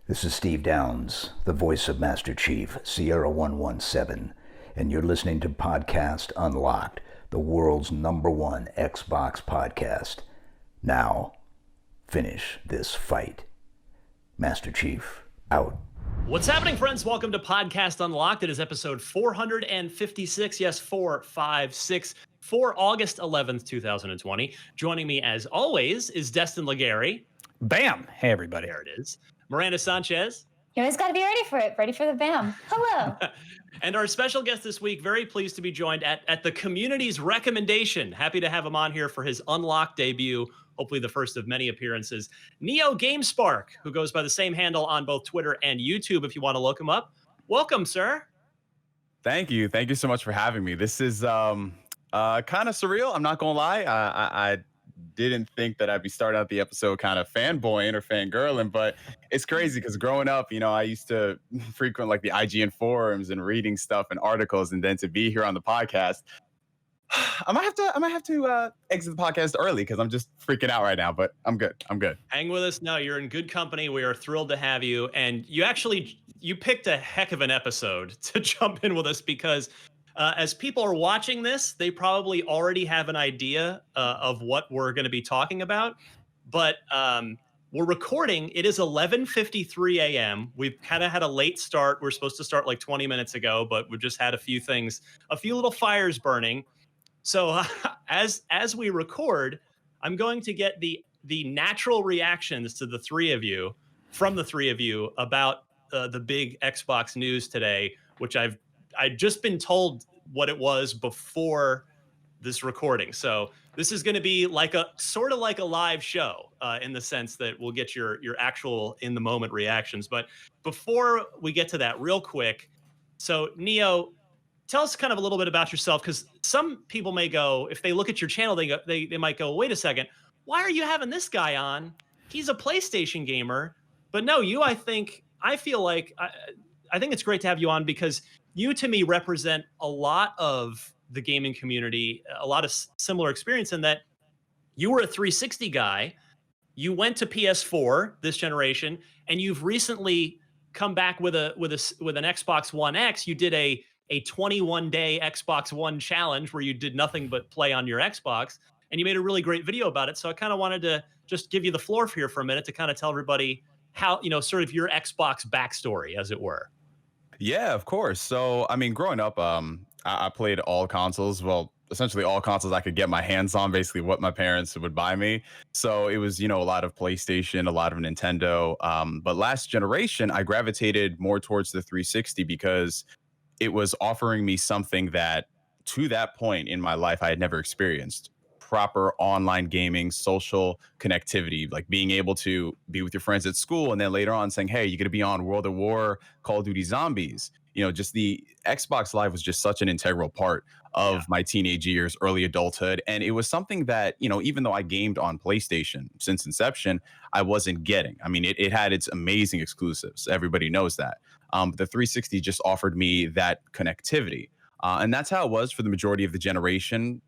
This is Steve Downs, the voice of Master Chief, Sierra 117, and you're listening to Podcast Unlocked, the world's #1 Xbox podcast. Now, finish this fight. Master Chief, out. What's happening, friends? Welcome to Podcast Unlocked. It is episode 456. Yes, 456 for August 11th, 2020. Joining me, as always, is Destin Legary. Bam! Hey, everybody. There it is. Miranda Sanchez. You always got to be ready for it. Ready for the bam. Hello. And our special guest this week, very pleased to be joined at the community's recommendation. Happy to have him on here for his Unlocked debut, hopefully the first of many appearances. Neo GameSpark, who goes by the same handle on both Twitter and YouTube if you want to look him up. Welcome, sir. Thank you. Thank you so much for having me. This is kind of surreal. I'm not going to lie. I didn't think that I'd be starting out the episode kind of fanboying or fangirling, but it's crazy because growing up, you know, I used to frequent like the IGN forums and reading stuff and articles, and then to be here on the podcast, I might have to exit the podcast early because I'm just freaking out right now, but I'm good. Hang with us. No, you're in good company. We are thrilled to have you. And you picked a heck of an episode to jump in with us because as people are watching this, they probably already have an idea of what we're going to be talking about. But we're recording. It is 11:53 a.m. We've kind of had a late start. We're supposed to start like 20 minutes ago, but we've just had a few little fires burning. So as we record, I'm going to get the natural reactions to the three of you about the big Xbox news today, which I'd just been told what it was before this recording. So this is going to be like sort of like a live show in the sense that we'll get your actual in the moment reactions. But before we get to that, real quick, so Neo, tell us kind of a little bit about yourself, because some people may go, if they look at your channel, they might go, wait a second, why are you having this guy on? He's a PlayStation gamer. But no, I think it's great to have you on because you, to me, represent a lot of the gaming community, a lot of similar experience in that you were a 360 guy. You went to PS4 this generation, and you've recently come back with an Xbox One X. You did a 21-day Xbox One challenge where you did nothing but play on your Xbox, and you made a really great video about it. So I kind of wanted to just give you the floor here for a minute to kind of tell everybody how, sort of your Xbox backstory, as it were. Yeah, of course. So, I mean, growing up, I played all consoles. Well, essentially all consoles I could get my hands on, basically what my parents would buy me. So it was, a lot of PlayStation, a lot of Nintendo. But last generation, I gravitated more towards the 360 because it was offering me something that, to that point in my life, I had never experienced. Proper online gaming, social connectivity, like being able to be with your friends at school, and then later on saying, hey, you're going to be on World of War, Call of Duty Zombies. Just the Xbox Live was just such an integral part of my teenage years, early adulthood. And it was something that, even though I gamed on PlayStation since inception, I wasn't getting. I mean, it had its amazing exclusives. Everybody knows that. The 360 just offered me that connectivity. And that's how it was for the majority of the generation.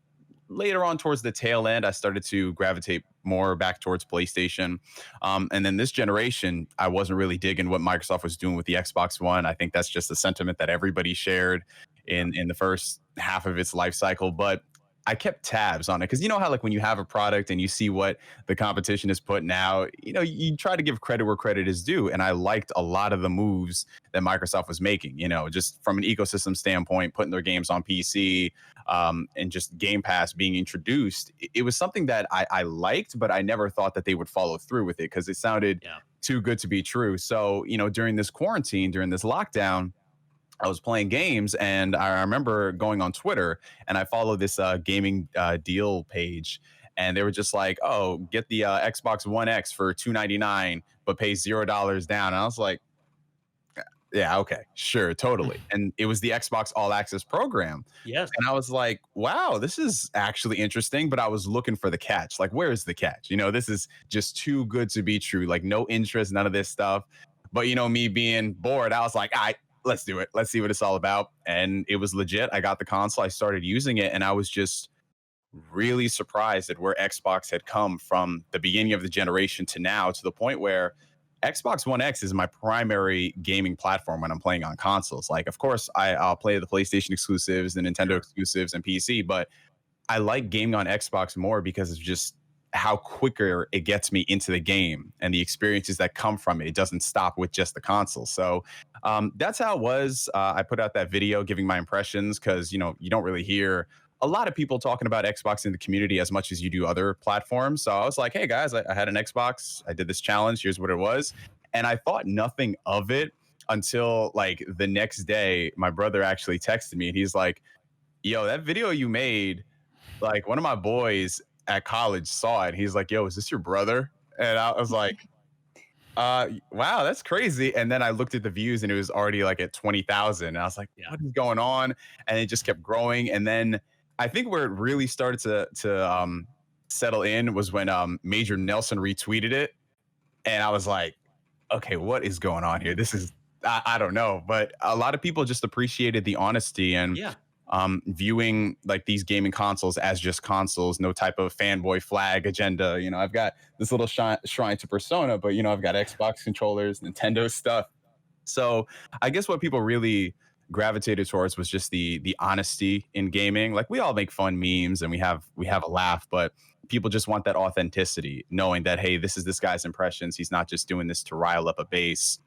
Later on towards the tail end, I started to gravitate more back towards PlayStation. And then this generation, I wasn't really digging what Microsoft was doing with the Xbox One. I think that's just a sentiment that everybody shared in the first half of its life cycle. But I kept tabs on it because you know how like when you have a product and you see what the competition is putting out, you try to give credit where credit is due. And I liked a lot of the moves that Microsoft was making, just from an ecosystem standpoint, putting their games on PC, and just Game Pass being introduced. It was something that I liked, but I never thought that they would follow through with it because it sounded too good to be true. So, during this quarantine, during this lockdown, I was playing games, and I remember going on Twitter, and I followed this gaming deal page, and they were just like, "Oh, get the Xbox One X for $299, but pay $0 down." And I was like, "Yeah, okay, sure, totally." And it was the Xbox All Access program. Yes. And I was like, "Wow, this is actually interesting." But I was looking for the catch. Like, where is the catch? This is just too good to be true. Like, no interest, none of this stuff. But me being bored, I was like, let's do it. Let's see what it's all about. And it was legit. I got the console. I started using it. And I was just really surprised at where Xbox had come from the beginning of the generation to now, to the point where Xbox One X is my primary gaming platform when I'm playing on consoles. Like, of course, I'll play the PlayStation exclusives, the Nintendo exclusives, and PC, but I like gaming on Xbox more because it's just how quicker it gets me into the game and the experiences that come from it. It doesn't stop with just the console. So that's how it was. I put out that video giving my impressions because, you know, you don't really hear a lot of people talking about Xbox in the community as much as you do other platforms. So I was like, hey guys, I had an Xbox. I did this challenge. Here's what it was. And I thought nothing of it until like the next day. My brother actually texted me and he's like, yo, that video you made, like one of my boys at college saw it. He's like, yo, is this your brother? And I was like, wow, that's crazy. And then I looked at the views and it was already like at 20,000. And I was like, what is going on? And it just kept growing. And then I think where it really started to settle in was when Major Nelson retweeted it. And I was like, okay, what is going on here? This is, I don't know. But a lot of people just appreciated the honesty and viewing like these gaming consoles as just consoles, no type of fanboy flag agenda. You know, I've got this little shrine to Persona, but you know, I've got Xbox controllers, Nintendo stuff. So I guess what people really gravitated towards was just the honesty in gaming. Like we all make fun memes and we have a laugh, but people just want that authenticity, knowing that, hey, this is this guy's impressions. He's not just doing this to rile up a base.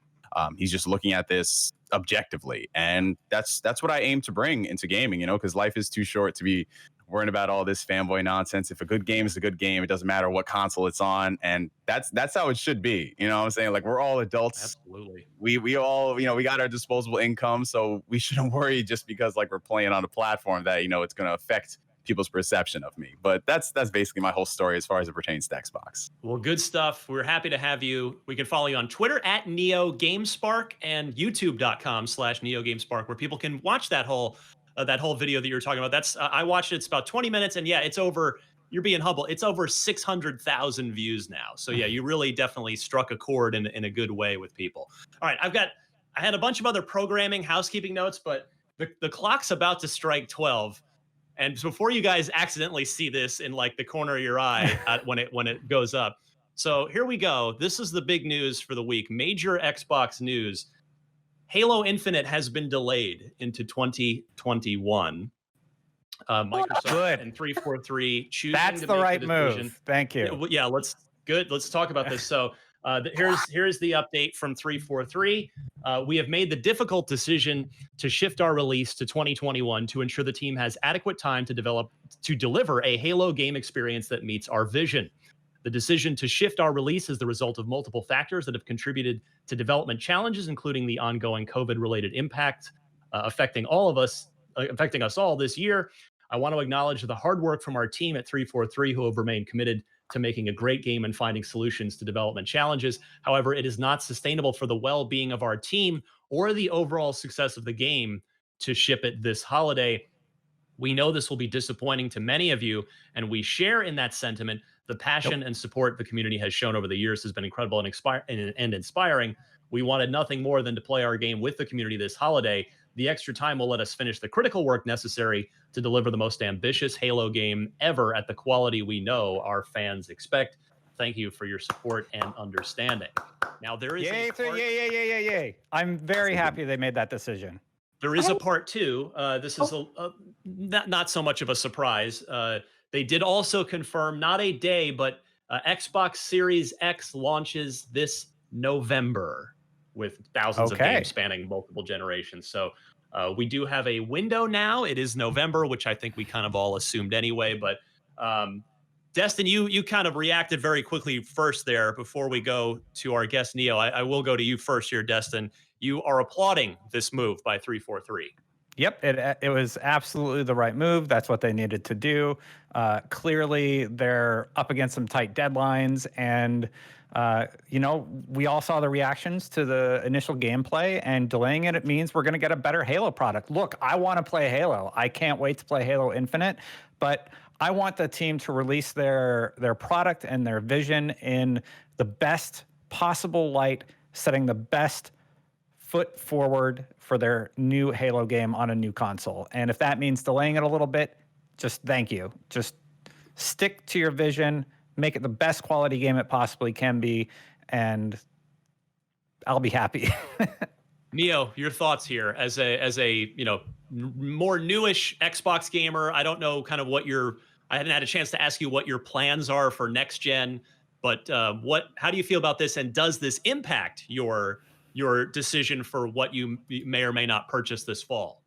He's just looking at this objectively, and that's what I aim to bring into gaming. You know, because life is too short to be worrying about all this fanboy nonsense. If a good game is a good game, it doesn't matter what console it's on, and that's how it should be. You know what I'm saying? Like we're all adults. Absolutely. We all, you know, we got our disposable income, so we shouldn't worry just because like we're playing on a platform that, you know, it's going to affect people's perception of me. But that's basically my whole story as far as it pertains to Xbox. Well, good stuff. We're happy to have you. We can follow you on Twitter at NeoGameSpark and YouTube.com/NeoGameSpark, where people can watch that whole video that you're talking about. That's I watched it. It's about 20 minutes, and yeah, it's over. You're being humble. It's over 600,000 views now. So yeah, you really definitely struck a chord in a good way with people. All right, I had a bunch of other programming housekeeping notes, but the clock's about to strike 12. And before you guys accidentally see this in like the corner of your eye when it goes up. So here we go. This is the big news for the week. Major Xbox news. Halo Infinite has been delayed into 2021. Microsoft and 343 choosing That's to the make right decision. move. Thank you. Yeah, let's talk about this. So here's the update from 343. We have made the difficult decision to shift our release to 2021 to ensure the team has adequate time to deliver a Halo game experience that meets our vision. The decision to shift our release is the result of multiple factors that have contributed to development challenges, including the ongoing COVID-related impact affecting us all this year. I want to acknowledge the hard work from our team at 343 who have remained committed to making a great game and finding solutions to development challenges. However, it is not sustainable for the well-being of our team or the overall success of the game to ship it this holiday. We know this will be disappointing to many of you, and we share in that sentiment. The passion and support the community has shown over the years has been incredible and inspiring. We wanted nothing more than to play our game with the community this holiday. The extra time will let us finish the critical work necessary to deliver the most ambitious Halo game ever at the quality we know our fans expect. Thank you for your support and understanding. Now, there is Yay. I'm very happy they made that decision. There is a part two. This is not so much of a surprise. They did also confirm not a day, but Xbox Series X launches this November with thousands of games spanning multiple generations. So we do have a window now. It is November, which I think we kind of all assumed anyway. But Destin, you kind of reacted very quickly first there before we go to our guest, Neo. I will go to you first here, Destin. You are applauding this move by 343. Yep, it was absolutely the right move. That's what they needed to do. Clearly, they're up against some tight deadlines, and we all saw the reactions to the initial gameplay, and delaying it means we're going to get a better Halo product. Look, I want to play Halo. I can't wait to play Halo Infinite, but I want the team to release their product and their vision in the best possible light, setting the best foot forward for their new Halo game on a new console. And if that means delaying it a little bit, just thank you. Just stick to your vision, make it the best quality game it possibly can be, and I'll be happy. Neo, your thoughts here as a more newish Xbox gamer. I don't know kind of I hadn't had a chance to ask you what your plans are for next gen, but how do you feel about this, and does this impact your decision for what you may or may not purchase this fall?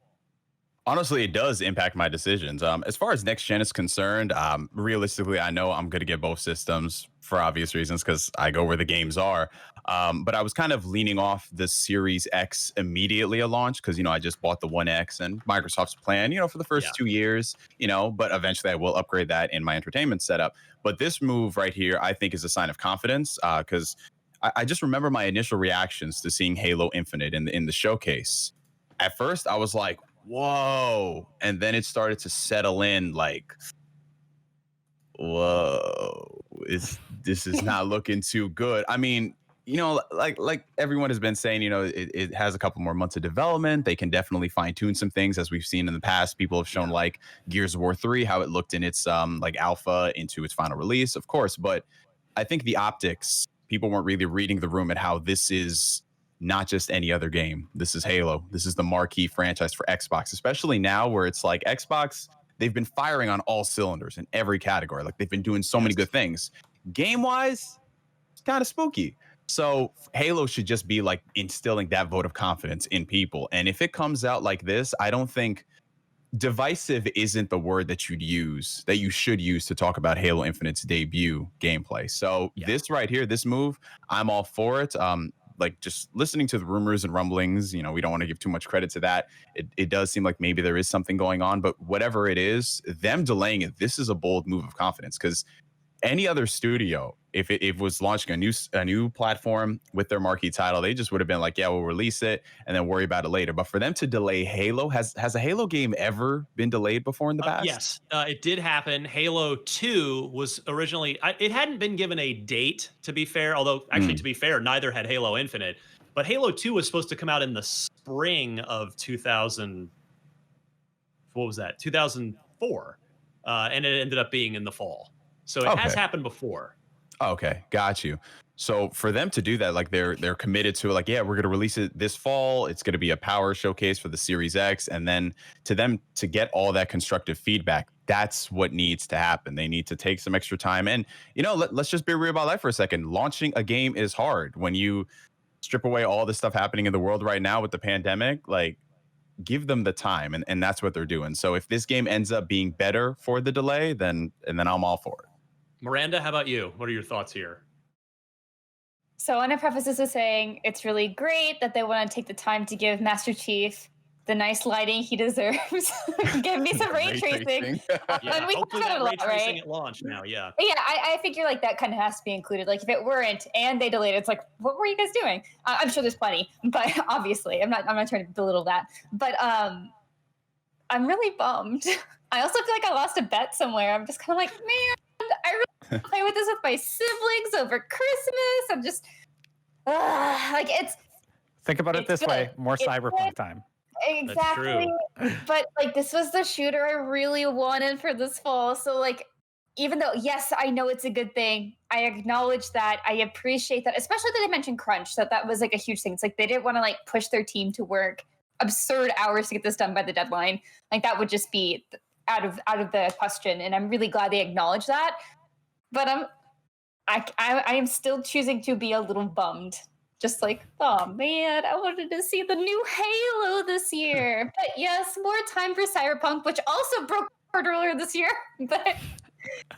Honestly, it does impact my decisions. As far as next gen is concerned, realistically, I know I'm going to get both systems for obvious reasons because I go where the games are. But I was kind of leaning off the Series X immediately at launch because, I just bought the One X and Microsoft's plan, for the first 2 years, but eventually I will upgrade that in my entertainment setup. But this move right here, I think, is a sign of confidence because I just remember my initial reactions to seeing Halo Infinite in the showcase. At first, I was like, whoa. And then it started to settle in like, whoa, this is not looking too good. I mean, like everyone has been saying, it has a couple more months of development. They can definitely fine tune some things, as we've seen in the past. People have shown like Gears of War 3, how it looked in its like alpha into its final release, of course. But I think the optics, people weren't really reading the room at how this is not just any other game. This is Halo. This is the marquee franchise for Xbox, especially now where it's like Xbox, they've been firing on all cylinders in every category. Like they've been doing so many good things. Game-wise, it's kind of spooky. So Halo should just be like instilling that vote of confidence in people. And if it comes out like this, I don't think divisive isn't the word that you should use to talk about Halo Infinite's debut gameplay. So this right here, this move, I'm all for it. Like just listening to the rumors and rumblings, we don't want to give too much credit to that. It does seem like maybe there is something going on, but whatever it is, them delaying it, this is a bold move of confidence because any other studio, if it was launching a new platform with their marquee title, they just would have been like, yeah, we'll release it and then worry about it later. But for them to delay Halo, has a Halo game ever been delayed before in the past? Yes, it did happen. Halo 2 was originally, it hadn't been given a date, to be fair, although actually, to be fair, neither had Halo Infinite. But Halo 2 was supposed to come out in the spring of 2004. And it ended up being in the fall. So it has happened before. Okay, got you. So for them to do that, like they're committed to like, yeah, we're going to release it this fall. It's going to be a power showcase for the Series X. And then to them to get all that constructive feedback, that's what needs to happen. They need to take some extra time. And, let's just be real about that for a second. Launching a game is hard. When you strip away all the stuff happening in the world right now with the pandemic, like give them the time. And that's what they're doing. So if this game ends up being better for the delay, then I'm all for it. Miranda, how about you? What are your thoughts here? So I want to preface this with saying it's really great that they want to take the time to give Master Chief the nice lighting he deserves. Give me some ray tracing. Yeah, we hopefully that ray tracing at launch now, yeah. Yeah, I figure like that kind of has to be included. Like if it weren't and they delayed it, it's like, what were you guys doing? I'm sure there's plenty, but obviously I'm not trying to belittle that. But I'm really bummed. I also feel like I lost a bet somewhere. I'm just kind of like, man, I really play with this with my siblings over Christmas. I'm just like it's. Think about it this way: more Cyberpunk time. Exactly. But like this was the shooter I really wanted for this fall. So like, even though yes, I know it's a good thing. I acknowledge that. I appreciate that, especially that they mentioned crunch. That was like a huge thing. It's like they didn't want to like push their team to work absurd hours to get this done by the deadline. Like that would just be out of the question. And I'm really glad they acknowledged that. But I am still choosing to be a little bummed. Just like, oh man, I wanted to see the new Halo this year. But yes, more time for Cyberpunk, which also broke record earlier this year. But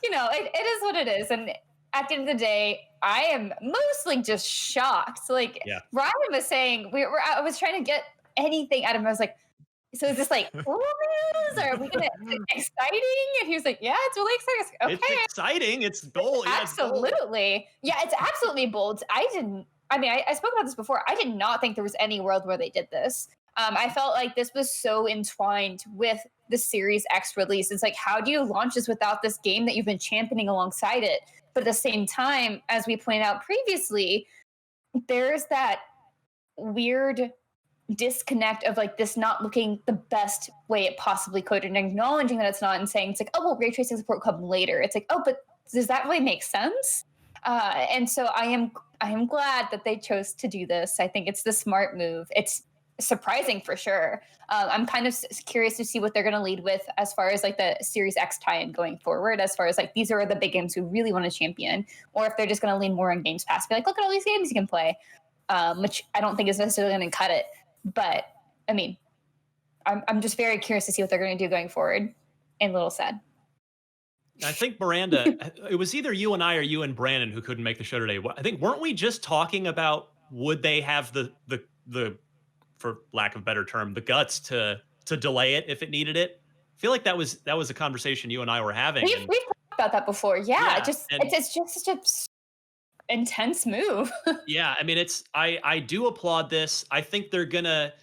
it is what it is. And at the end of the day, I am mostly just shocked. Like Ryan was saying, I was trying to get anything out of him. I was like, so is this like cool news? Or are we gonna exciting? And he was like, yeah, it's really exciting. I was like, okay. It's exciting. It's bold. Absolutely. Yeah, it's absolutely bold. I spoke about this before. I did not think there was any world where they did this. I felt like this was so entwined with the Series X release. It's like, how do you launch this without this game that you've been championing alongside it? But at the same time, as we pointed out previously, there's that weird disconnect of like this not looking the best way it possibly could and acknowledging that it's not and saying it's like, oh, well, ray tracing support will come later. It's like, oh, but does that really make sense? And so I am I'm glad that they chose to do this. I think it's the smart move. It's surprising for sure. I'm kind of curious to see what they're going to lead with as far as like the Series X tie-in going forward. As far as like these are the big games we really want to champion, or if they're just going to lean more on Games Pass, be like, look at all these games you can play, which I don't think is necessarily going to cut it. But I mean, I'm just very curious to see what they're going to do going forward. And a little sad. I think Miranda, it was either you and I or you and Brandon who couldn't make the show today. I think weren't we just talking about would they have the for lack of a better term, the guts to delay it if it needed it? I feel like that was a conversation you and I were having. We've talked about that before. Yeah, it's just such a intense move. Yeah, I mean, I do applaud this. I think they're gonna,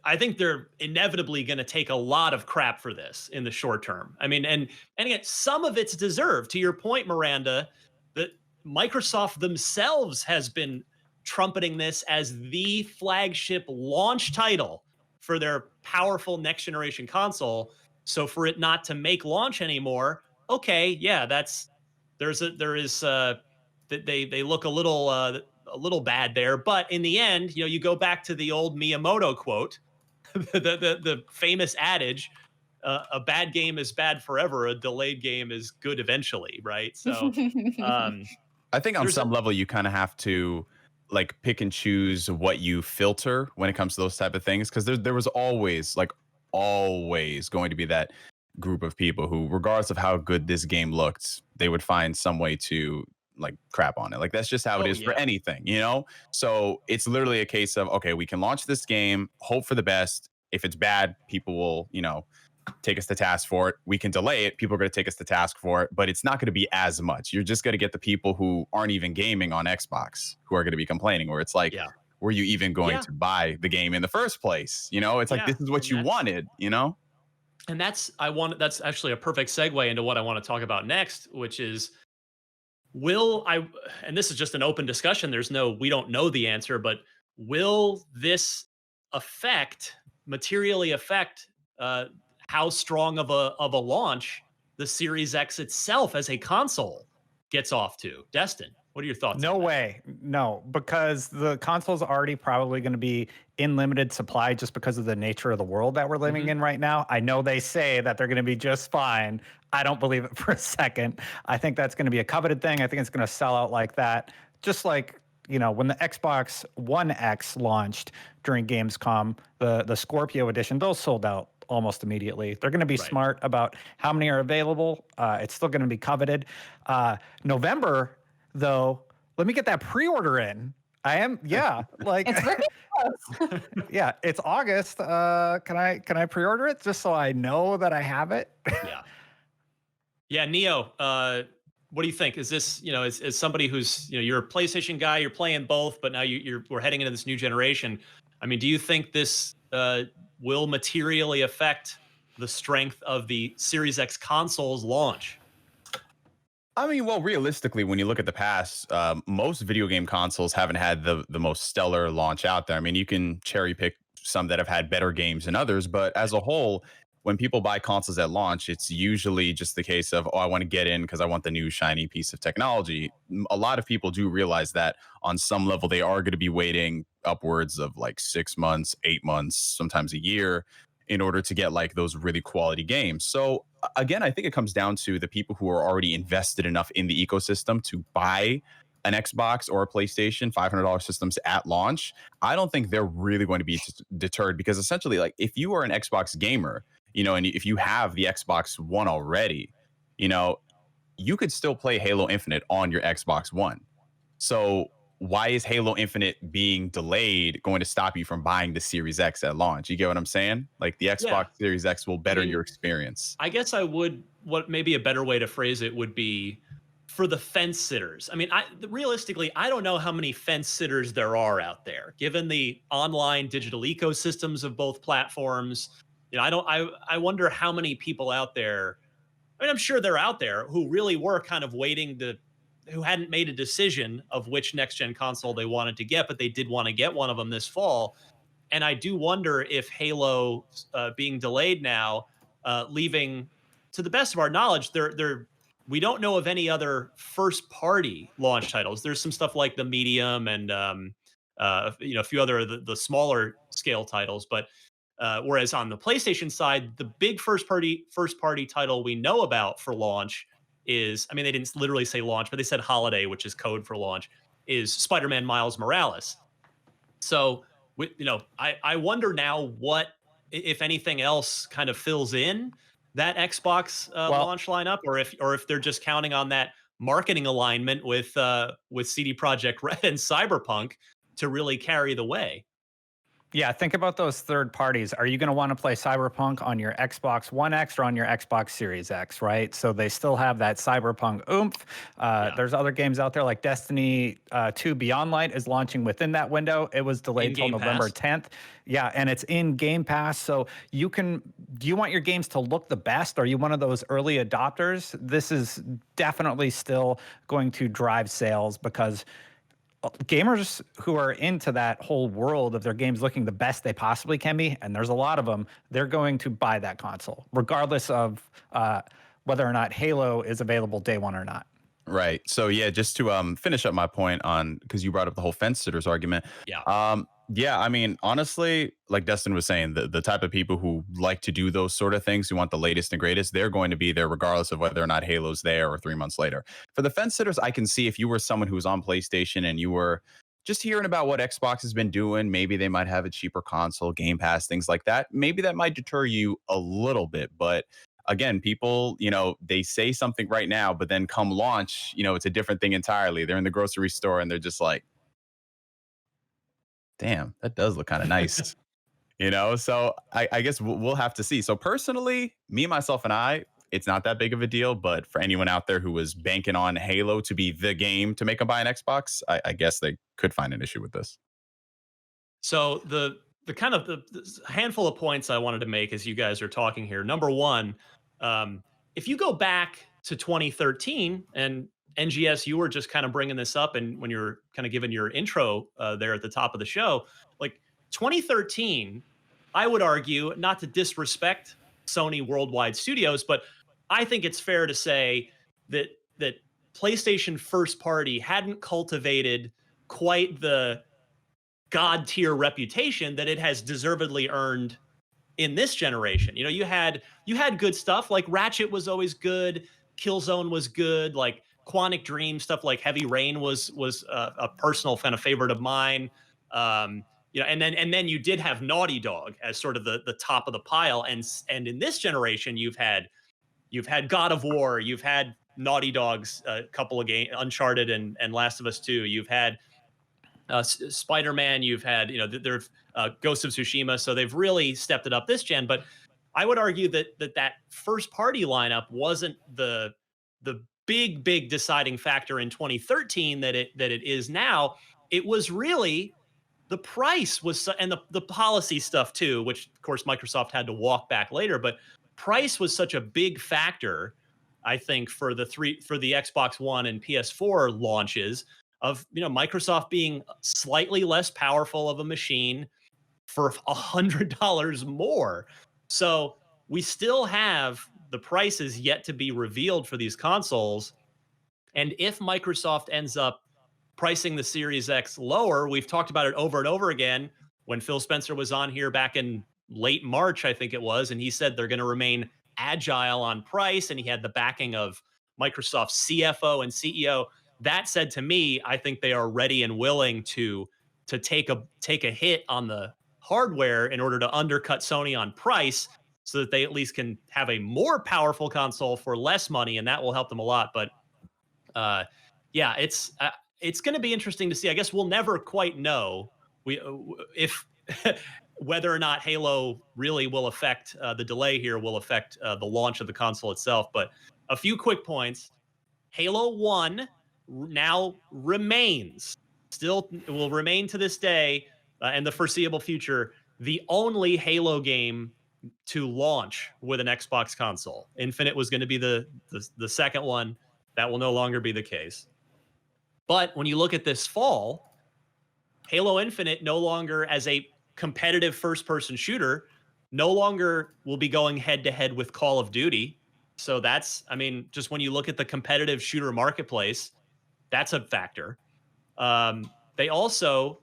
I think they're inevitably going to take a lot of crap for this in the short term. I mean, and again, some of it's deserved. To your point, Miranda, that Microsoft themselves has been trumpeting this as the flagship launch title for their powerful next generation console. So for it not to make launch anymore, okay, yeah, they look a little bad there. But in the end, you go back to the old Miyamoto quote. the famous adage, a bad game is bad forever, a delayed game is good eventually, right? So I think on some level you kind of have to like pick and choose what you filter when it comes to those type of things, because there was always going to be that group of people who, regardless of how good this game looked, they would find some way to like crap on it. Like that's just how it is for anything, So it's literally a case of, okay, we can launch this game, hope for the best. If it's bad, people will, take us to task for it. We can delay it. People are going to take us to task for it, but it's not going to be as much. You're just going to get the people who aren't even gaming on Xbox who are going to be complaining, where it's like, were you even going to buy the game in the first place? It's like, this is what you wanted, And that's actually a perfect segue into what I want to talk about next, which is, and this is just an open discussion, we don't know the answer, but will this materially affect how strong of a launch the Series X itself as a console gets off to? Destin, what are your thoughts? No way. No, because the console's already probably going to be in limited supply just because of the nature of the world that we're living in right now. I know they say that they're going to be just fine. I don't believe it for a second. I think that's going to be a coveted thing. I think it's going to sell out like that. Just like, when the Xbox One X launched during Gamescom, the Scorpio edition, those sold out almost immediately. They're going to be smart about how many are available. It's still going to be coveted. November, though, let me get that pre-order in. Like it's really close. Yeah, it's August. Can I pre-order it just so I know that I have it? Yeah, Neo, what do you think? Is this, as somebody who's, you're a PlayStation guy, you're playing both, but now we're heading into this new generation. I mean, do you think this will materially affect the strength of the Series X console's launch? I mean, well, realistically, when you look at the past, most video game consoles haven't had the most stellar launch out there. I mean, you can cherry pick some that have had better games than others, but as a whole, when people buy consoles at launch, it's usually just the case of, I want to get in because I want the new shiny piece of technology. A lot of people do realize that on some level, they are going to be waiting upwards of like 6 months, 8 months, sometimes a year in order to get like those really quality games. So again, I think it comes down to the people who are already invested enough in the ecosystem to buy an Xbox or a PlayStation $500 systems at launch. I don't think they're really going to be deterred, because essentially, like, if you are an Xbox gamer, and if you have the Xbox One already, you could still play Halo Infinite on your Xbox One. So why is Halo Infinite being delayed going to stop you from buying the Series X at launch? You get what I'm saying? Like, the Xbox Series X will better your experience. I guess what maybe a better way to phrase it would be for the fence sitters. I mean, realistically, I don't know how many fence sitters there are out there, given the online digital ecosystems of both platforms. I wonder how many people out there, I mean, I'm sure they're out there who really were kind of waiting who hadn't made a decision of which next gen console they wanted to get, but they did want to get one of them this fall. And I do wonder if Halo being delayed now, leaving, to the best of our knowledge, they're we don't know of any other first party launch titles. There's some stuff like the Medium and a few other the smaller scale titles, but whereas on the PlayStation side, the big first party title we know about for launch is, I mean, they didn't literally say launch, but they said holiday, which is code for launch, is Spider-Man Miles Morales. So, I wonder now what, if anything else, kind of fills in that Xbox launch lineup, or if they're just counting on that marketing alignment with CD Projekt Red and Cyberpunk to really carry the way. Yeah, think about those third parties. Are you going to want to play Cyberpunk on your Xbox One X or on your Xbox Series X, right? So they still have that Cyberpunk oomph. There's other games out there like Destiny 2 Beyond Light is launching within that window. It was delayed until November 10th. Yeah, and it's in Game Pass. So do you want your games to look the best? Are you one of those early adopters? This is definitely still going to drive sales because gamers who are into that whole world of their games looking the best they possibly can be, and there's a lot of them, they're going to buy that console, regardless of whether or not Halo is available day one or not. Right. So yeah, just to finish up my point on, because you brought up the whole fence sitters argument. Yeah, I mean, honestly, like Destin was saying, the type of people who like to do those sort of things, who want the latest and greatest, they're going to be there regardless of whether or not Halo's there or 3 months later. For the fence sitters, I can see if you were someone who was on PlayStation and you were just hearing about what Xbox has been doing, maybe they might have a cheaper console, Game Pass, things like that. Maybe that might deter you a little bit. But again, people, they say something right now, but then come launch, it's a different thing entirely. They're in the grocery store and they're just like, damn, that does look kind of nice. So I guess we'll have to see. So personally, me, myself, and I, it's not that big of a deal. But for anyone out there who was banking on Halo to be the game to make them buy an Xbox, I guess they could find an issue with this. So the kind of the handful of points I wanted to make as you guys are talking here. Number one, if you go back to 2013, and NGS, you were just kind of bringing this up, and when you're kind of giving your intro there at the top of the show, like 2013, I would argue, not to disrespect Sony Worldwide Studios, but I think it's fair to say that PlayStation first party hadn't cultivated quite the god tier reputation that it has deservedly earned in this generation. You had good stuff, like Ratchet was always good, Killzone was good, like Quantic Dream stuff like Heavy Rain was a personal kind of favorite of mine. And then you did have Naughty Dog as sort of the top of the pile, and in this generation you've had God of War, you've had Naughty Dog's couple of games, Uncharted and Last of Us 2, you've had Spider-Man, you've had there's Ghost of Tsushima, so they've really stepped it up this gen. But I would argue that first party lineup wasn't the big deciding factor in 2013 that it is now. It was really the price and the policy stuff too, which of course Microsoft had to walk back later, but price was such a big factor, I think, for the Xbox One and PS4 launches, of Microsoft being slightly less powerful of a machine for $100 more. So we still have the prices yet to be revealed for these consoles. And if Microsoft ends up pricing the Series X lower, we've talked about it over and over again when Phil Spencer was on here back in late March, I think it was, and he said they're going to remain agile on price, and he had the backing of Microsoft's CFO and CEO. That said to me, I think they are ready and willing to take a hit on the hardware in order to undercut Sony on price, so that they at least can have a more powerful console for less money, and that will help them a lot. But it's going to be interesting to see. I guess we'll never quite know if whether or not Halo really will affect the delay here will affect the launch of the console itself. But a few quick points. Halo 1 now will remain to this day and the foreseeable future, the only Halo game to launch with an Xbox console. Infinite was going to be the second one. That will no longer be the case. But when you look at this fall, Halo Infinite no longer, as a competitive first-person shooter, no longer will be going head-to-head with Call of Duty. So that's, I mean, just when you look at the competitive shooter marketplace, that's a factor. They also,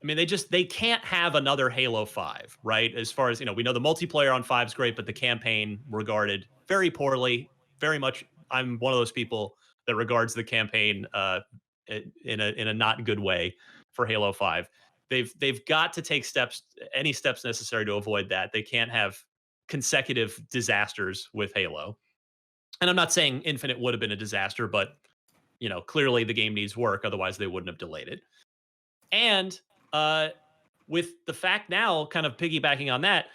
I mean, they can't have another Halo 5, right? As far as, we know the multiplayer on 5 is great, but the campaign regarded very poorly. Very much, I'm one of those people that regards the campaign in a not good way for Halo 5. They've got to take any steps necessary to avoid that. They can't have consecutive disasters with Halo. And I'm not saying Infinite would have been a disaster, but clearly the game needs work, otherwise they wouldn't have delayed it. And with the fact now, kind of piggybacking on that,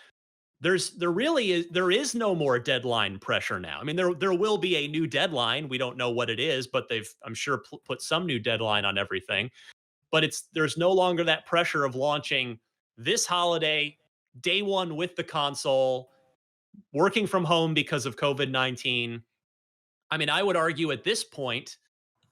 there is no more deadline pressure now. I mean, there will be a new deadline. We don't know what it is, but I'm sure put some new deadline on everything. But there's no longer that pressure of launching this holiday, day one with the console, working from home because of COVID-19. I mean, I would argue at this point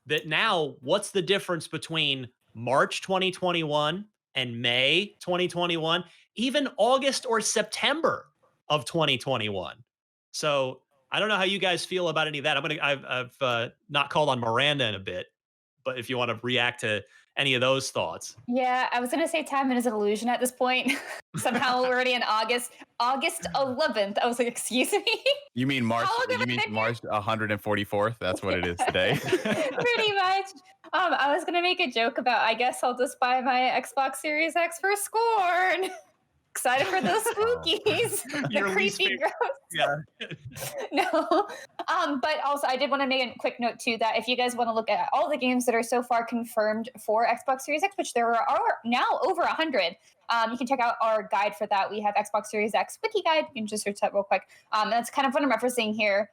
that now, what's the difference between March 2021 and May 2021, even August or September of 2021? So I don't know how you guys feel about any of that. I've not called on Miranda in a bit, but if you want to react to any of those thoughts. Yeah, I was gonna say time is an illusion at this point. Somehow we're already in August 11th. I was like, excuse me. You mean March? How long have You I mean been March 144th? That's what it is today. Pretty much. I was gonna make a joke about, I guess I'll just buy my Xbox Series X for Scorn. Excited for those spookies. The creepy ghosts. Yeah. No. But also I did want to make a quick note too that if you guys want to look at all the games that are so far confirmed for Xbox Series X, which there are now over 100, you can check out our guide for that. We have Xbox Series X wiki guide. You can just search that real quick. That's kind of what I'm referencing here.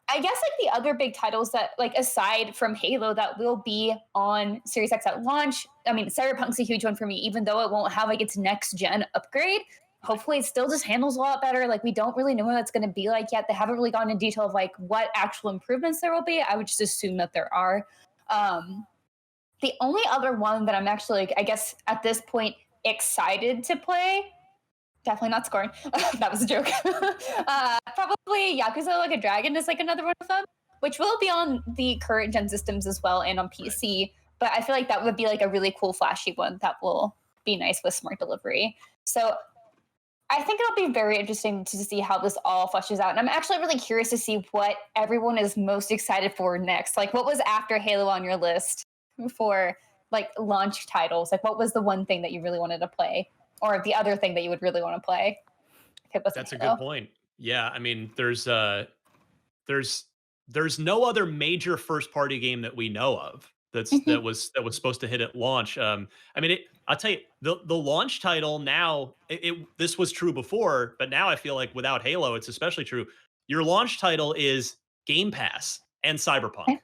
I guess like the other big titles that, like, aside from Halo, that will be on Series X at launch. I mean, Cyberpunk's a huge one for me, even though it won't have like its next gen upgrade. Hopefully it still just handles a lot better. Like, we don't really know what that's going to be like yet. They haven't really gone into detail of like what actual improvements there will be. I would just assume that there are. The only other one that I'm actually, like, I guess at this point excited to play, definitely not Scorn. That was a joke. Probably Yakuza Like a Dragon is like another one of them, which will be on the current gen systems as well and on PC. But I feel like that would be like a really cool, flashy one that will be nice with smart delivery. So I think it'll be very interesting to see how this all fleshes out. And I'm actually really curious to see what everyone is most excited for next. Like, what was after Halo on your list for like launch titles? Like, what was the one thing that you really wanted to play? Or the other thing that you would really want to play? That's a good point. Yeah, I mean, there's no other major first party game that we know of that was supposed to hit at launch. I mean, I'll tell you, the launch title now. This was true before, but now I feel like without Halo, it's especially true. Your launch title is Game Pass and Cyberpunk.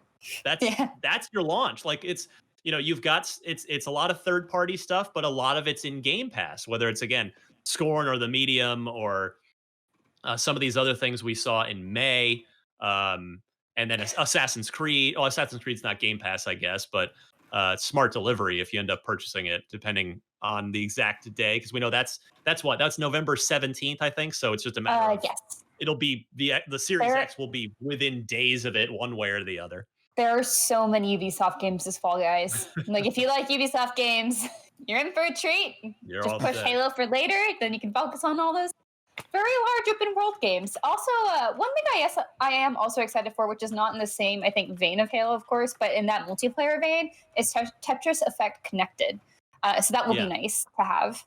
That's your launch. Like, it's, you've got it's a lot of third party stuff, but a lot of it's in Game Pass, whether it's, again, Scorn or the Medium or some of these other things we saw in May. And then Assassin's Creed. Oh, Assassin's Creed's not Game Pass, I guess, but smart delivery if you end up purchasing it, depending on the exact day, because we know that's November 17th, I think. So it's just a matter of, yes. It'll be the Series X will be within days of it, one way or the other. There are so many Ubisoft games this fall, guys. Like, if you like Ubisoft games, you're in for a treat. Just push Halo for later, then you can focus on all those very large open world games. Also, one thing I am also excited for, which is not in the same, I think, vein of Halo, of course, but in that multiplayer vein, is Tetris Effect Connected. So that will be nice to have.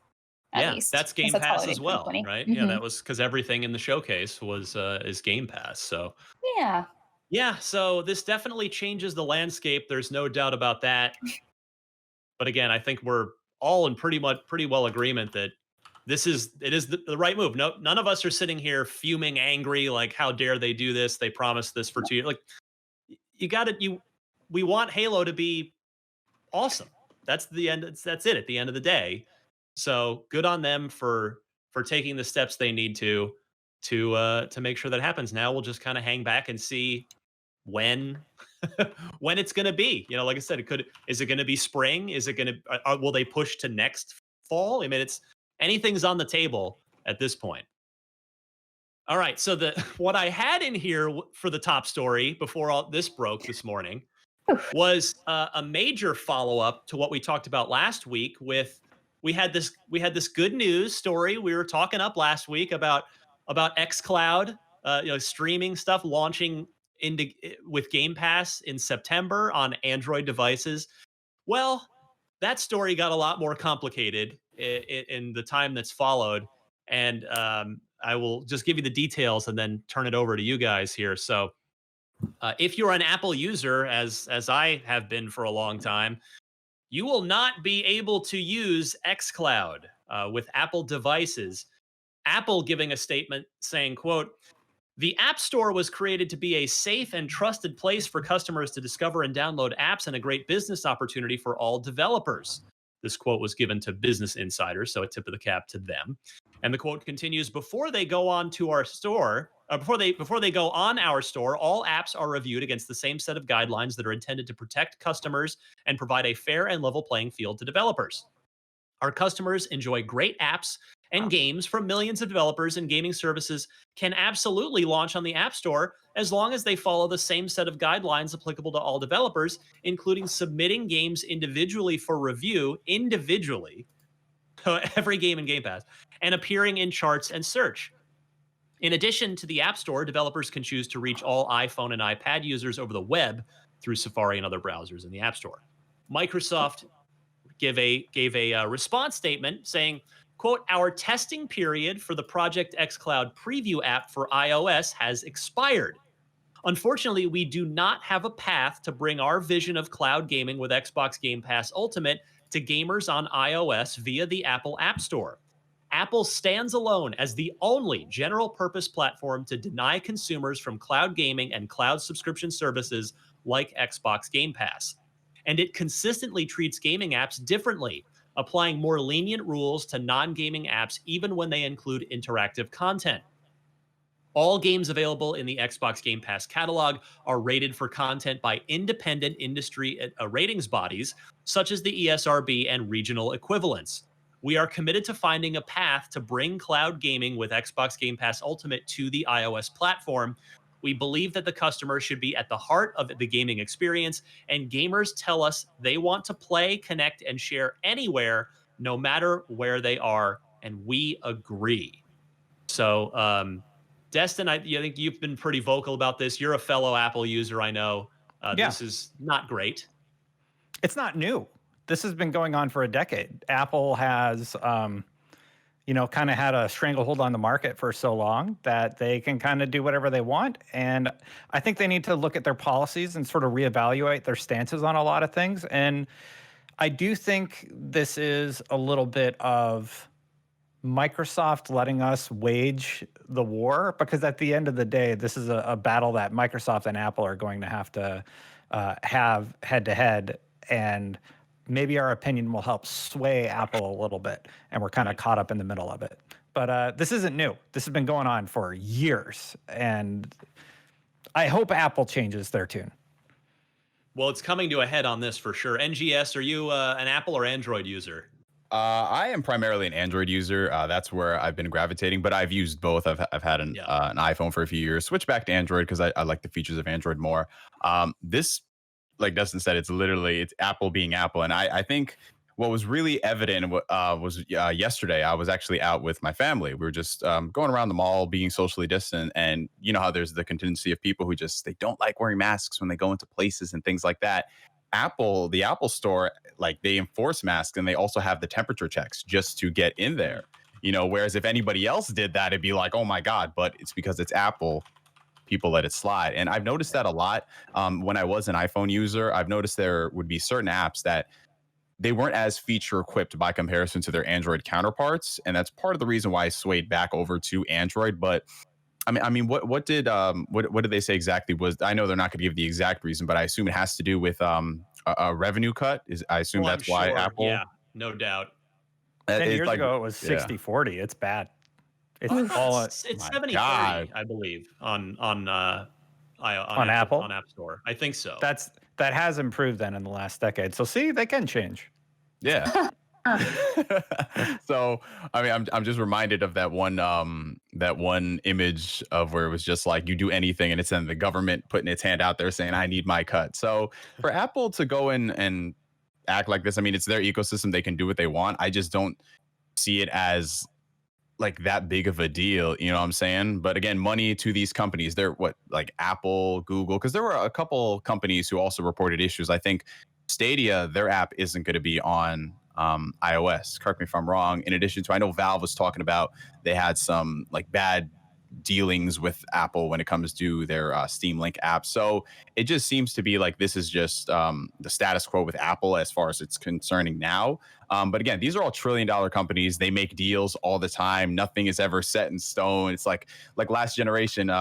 At least. That's Game Pass as well, right? Mm-hmm. Yeah, that was because everything in the showcase was is Game Pass. So yeah. So this definitely changes the landscape. There's no doubt about that. But again, I think we're all in pretty well agreement that it is the right move. No, none of us are sitting here fuming, angry, like, how dare they do this? They promised this for 2 years. Like, we want Halo to be awesome. That's the end. That's it at the end of the day. So good on them for taking the steps they need to make sure that happens. Now we'll just kind of hang back and see when it's going to be. Like I said, is it going to be spring? Is it going to will they push to next fall? I mean, anything's on the table at this point. All right. So what I had in here for the top story before all this broke this morning was a major follow up to what we talked about last week. We had this good news story we were talking up last week about xCloud, streaming stuff launching into with Game Pass in September on Android devices. Well, that story got a lot more complicated in the time that's followed, and I will just give you the details and then turn it over to you guys here. So, if you're an Apple user, as I have been for a long time, you will not be able to use xCloud with Apple devices. Apple giving a statement saying, quote, the App Store was created to be a safe and trusted place for customers to discover and download apps and a great business opportunity for all developers. This quote was given to Business Insider, so a tip of the cap to them. And the quote continues, before they go on to our store, before they go on our store, all apps are reviewed against the same set of guidelines that are intended to protect customers and provide a fair and level playing field to developers. Our customers enjoy great apps and games from millions of developers, and gaming services can absolutely launch on the App Store as long as they follow the same set of guidelines applicable to all developers, including submitting games individually for review, every game in Game Pass, and appearing in charts and search. In addition to the App Store, developers can choose to reach all iPhone and iPad users over the web through Safari and other browsers in the App Store. Microsoft gave a response statement saying, quote, our testing period for the Project xCloud preview app for iOS has expired. Unfortunately, we do not have a path to bring our vision of cloud gaming with Xbox Game Pass Ultimate to gamers on iOS via the Apple App Store. Apple stands alone as the only general purpose platform to deny consumers from cloud gaming and cloud subscription services like Xbox Game Pass. And it consistently treats gaming apps differently, applying more lenient rules to non-gaming apps even when they include interactive content. All games available in the Xbox Game Pass catalog are rated for content by independent industry ratings bodies, such as the ESRB and regional equivalents. We are committed to finding a path to bring cloud gaming with Xbox Game Pass Ultimate to the iOS platform. We believe that the customer should be at the heart of the gaming experience, and gamers tell us they want to play, connect, and share anywhere, no matter where they are, and we agree. So, Destin, I think you've been pretty vocal about this. You're a fellow Apple user, I know. This is not great. It's not new. This has been going on for a decade. Apple has, kind of had a stranglehold on the market for so long that they can kind of do whatever they want. And I think they need to look at their policies and sort of reevaluate their stances on a lot of things. And I do think this is a little bit of Microsoft letting us wage the war, because at the end of the day, this is a battle that Microsoft and Apple are going to have head to head. And maybe our opinion will help sway Apple a little bit, and we're kind of caught up in the middle of it. But this isn't new. This has been going on for years, and I hope Apple changes their tune. Well, it's coming to a head on this for sure. NGS, are you an Apple or Android user? I am primarily an Android user. That's where I've been gravitating, but I've used both. I've had an iPhone for a few years, switched back to Android because I like the features of Android more. This, like Dustin said, it's Apple being Apple. And I think what was really evident was yesterday, I was actually out with my family. We were just going around the mall, being socially distant. And you know how there's the contingency of people who they don't like wearing masks when they go into places and things like that. The Apple Store, like, they enforce masks, and they also have the temperature checks just to get in there. Whereas if anybody else did that, it'd be like, oh my God, but it's because it's Apple. People let it slide. And I've noticed that a lot. When I was an iPhone user, I've noticed there would be certain apps that they weren't as feature equipped by comparison to their Android counterparts. And that's part of the reason why I swayed back over to Android. But I mean, what did they say exactly? I know they're not going to give the exact reason, but I assume it has to do with a revenue cut. I assume that's why Apple. Yeah, no doubt. 10 years ago, it was 60-40. It's bad. It's 70-30, I believe, on Apple, on App Store. I think so. That has improved then in the last decade. So see, they can change. Yeah. So I mean, I'm just reminded of that one image of where it was just like you do anything and it's then the government putting its hand out there saying I need my cut. So for Apple to go in and act like this, I mean, it's their ecosystem, they can do what they want. I just don't see it as like that big of a deal, you know what I'm saying? But again, money to these companies, they're what, like Apple, Google, because there were a couple companies who also reported issues. I think Stadia, their app isn't going to be on iOS. Correct me if I'm wrong. In addition to, I know Valve was talking about they had some like bad dealings with Apple when it comes to their Steam Link app. So it just seems to be like this is just the status quo with Apple as far as it's concerning now. But again, these are all trillion-dollar companies. They make deals all the time. Nothing is ever set in stone. It's like last generation.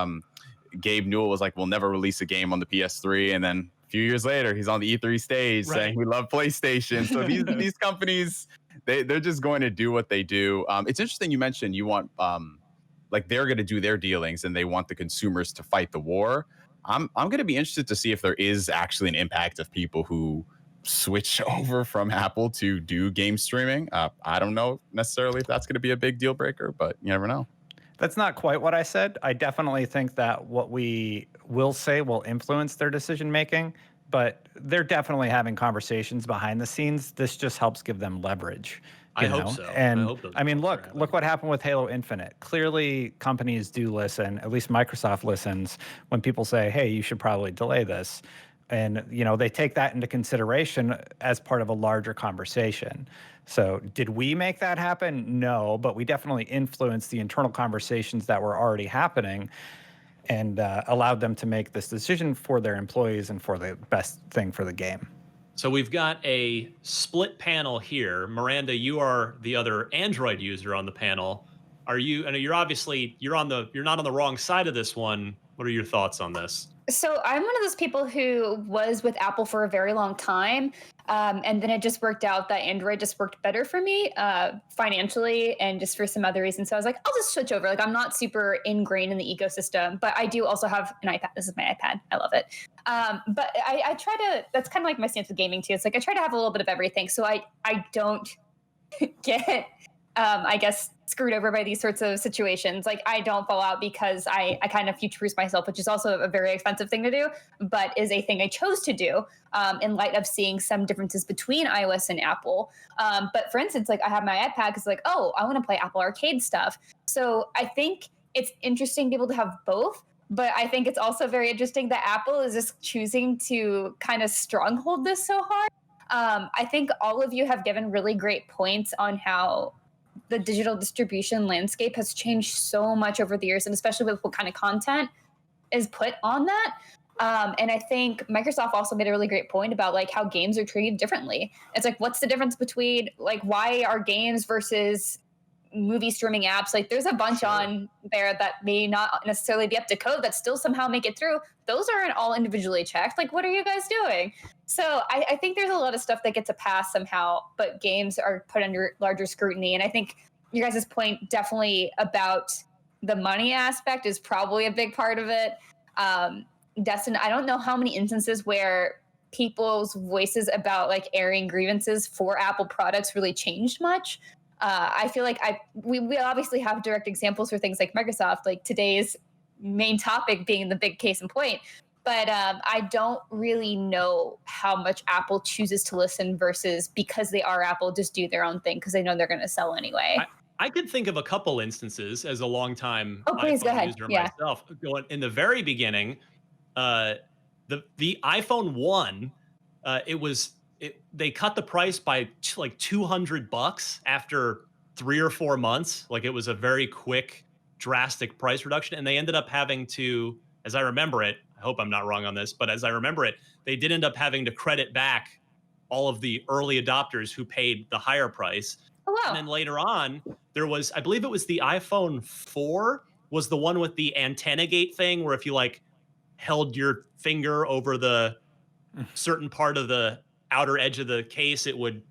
Gabe Newell was like, "We'll never release a game on the PS3," and then a few years later, he's on the E3 stage saying, "We love PlayStation." So these companies, they're just going to do what they do. It's interesting you mentioned you want like they're going to do their dealings and they want the consumers to fight the war. I'm going to be interested to see if there is actually an impact of people who switch over from Apple to do game streaming. I don't know necessarily if that's going to be a big deal breaker, but you never know. That's not quite what I said. I definitely think that what we will say will influence their decision making, but they're definitely having conversations behind the scenes. This just helps give them leverage. I hope so. And I mean, look what happened with Halo Infinite. Clearly, companies do listen. At least Microsoft listens when people say, "Hey, you should probably delay this." And they take that into consideration as part of a larger conversation. So did we make that happen? No, but we definitely influenced the internal conversations that were already happening and allowed them to make this decision for their employees and for the best thing for the game. So we've got a split panel here. Miranda, you are the other Android user on the panel. Are you? And you're obviously you're not on the wrong side of this one. What are your thoughts on this? So I'm one of those people who was with Apple for a very long time. And then it just worked out that Android just worked better for me financially and just for some other reasons. So I was like, I'll just switch over. Like I'm not super ingrained in the ecosystem, but I do also have an iPad. This is my iPad. I love it. But I try to, that's kind of like my stance with gaming too. It's like I try to have a little bit of everything. So I don't get, I guess, screwed over by these sorts of situations. Like I don't fall out because I kind of future-proof myself, which is also a very expensive thing to do, but is a thing I chose to do in light of seeing some differences between iOS and Apple. But for instance, like I have my iPad because like, oh, I want to play Apple Arcade stuff. So I think it's interesting to be able to have both, but I think it's also very interesting that Apple is just choosing to kind of stronghold this so hard. I think all of you have given really great points on how the digital distribution landscape has changed so much over the years, and especially with what kind of content is put on that. And I think Microsoft also made a really great point about like how games are treated differently. It's like, what's the difference between like why are games versus movie streaming apps? Like there's a bunch on there that may not necessarily be up to code that still somehow make it through. Those aren't all individually checked. Like, what are you guys doing? So I think there's a lot of stuff that gets a pass somehow, but games are put under larger scrutiny. And I think your guys' point definitely about the money aspect is probably a big part of it. Destin, I don't know how many instances where people's voices about like airing grievances for Apple products really changed much. I feel like we obviously have direct examples for things like Microsoft, like today's main topic being the big case in point. But I don't really know how much Apple chooses to listen versus because they are Apple, just do their own thing because they know they're going to sell anyway. I could think of a couple instances as a longtime iPhone user myself. Going in the very beginning, the iPhone 1, they cut the price by like $200 after 3 or 4 months. Like it was a very quick, drastic price reduction, and they ended up having to, as I remember it, I hope I'm not wrong on this, but as I remember it, they did end up having to credit back all of the early adopters who paid the higher price. Oh, wow. And then later on, there was, I believe it was the iPhone 4 was the one with the antenna gate thing, where if you like held your finger over the certain part of the outer edge of the case, it would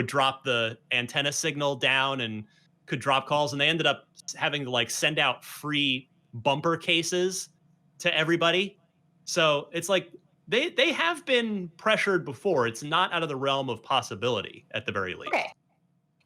drop the antenna signal down and could drop calls. And they ended up having to like send out free bumper cases to everybody. So it's like they have been pressured before. It's not out of the realm of possibility, at the very least. Okay.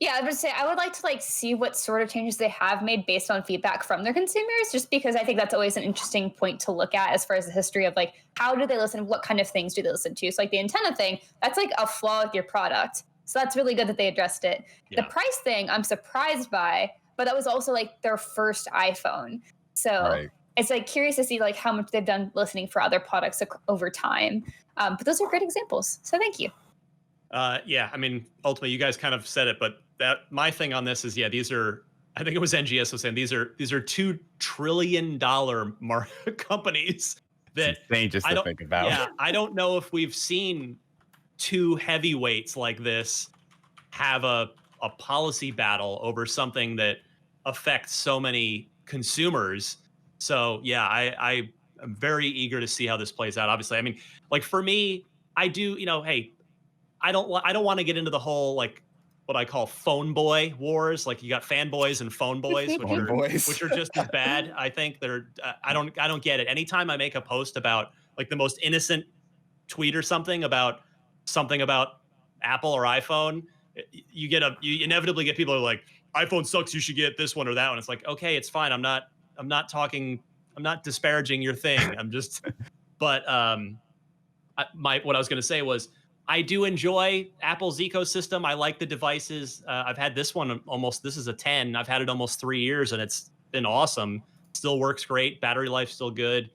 Yeah, I would say I would like to see what sort of changes they have made based on feedback from their consumers, just because I think that's always an interesting point to look at as far as the history of how do they listen, what kind of things do they listen to. So the antenna thing, that's a flaw with your product. So that's really good that they addressed it. Yeah. The price thing, I'm surprised by, but that was also their first iPhone. So it's curious to see how much they've done listening for other products over time. But those are great examples. So thank you. Yeah, I mean, ultimately, you guys kind of said it, but my thing on this is, these are, I think it was NGS was saying these are $2 trillion companies that just to think about. Yeah, I don't know if we've seen two heavyweights like this have a policy battle over something that affects so many consumers. So yeah, I am very eager to see how this plays out. Obviously, I mean, for me, I do, hey, I don't want to get into the whole what I call phone boy wars. You got fanboys and phone boys, which are just as bad. I think they're. I don't get it. Anytime I make a post about the most innocent tweet or something about Apple or iPhone, you inevitably get people who are like, iPhone sucks, you should get this one or that one. It's okay, it's fine. I'm not disparaging your thing. I'm just. But what I was going to say was, I do enjoy Apple's ecosystem. I like the devices. I've had this one this is a 10. I've had it almost 3 years and it's been awesome. Still works great. Battery life's still good.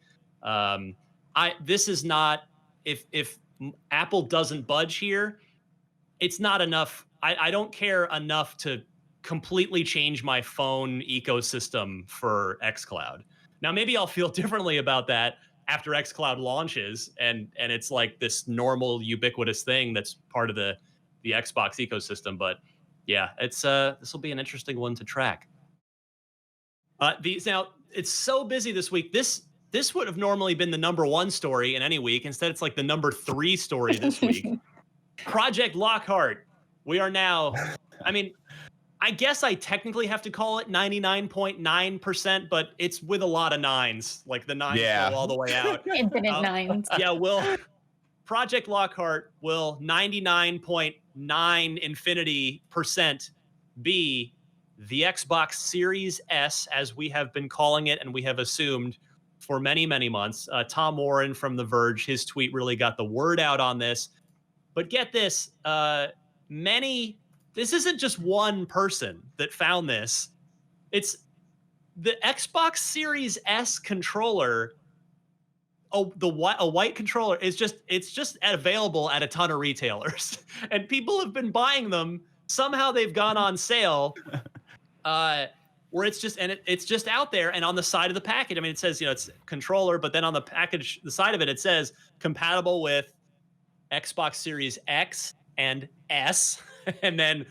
This is not, if Apple doesn't budge here, it's not enough. I don't care enough to completely change my phone ecosystem for xCloud. Now, maybe I'll feel differently about that after xCloud launches and it's this normal ubiquitous thing that's part of the Xbox ecosystem. But yeah, it's this will be an interesting one to track. Now it's so busy this week. This would have normally been the #1 story in any week. Instead, it's the #3 story this week. Project Lockhart. We are now, I mean, I guess I technically have to call it 99.9%, but it's with a lot of nines. The nines go all the way out. Infinite nines. Yeah, Project Lockhart will 99.9 infinity% be the Xbox Series S, as we have been calling it and we have assumed for many, many months. Tom Warren from The Verge, his tweet really got the word out on this. But get this, this isn't just one person that found this. It's the Xbox Series S controller. A white controller it's just available at a ton of retailers, and people have been buying them. Somehow they've gone on sale, where it's just out there. And on the side of the package, I mean, it says it's controller, but then on the package, the side of it, it says compatible with Xbox Series X and S, and then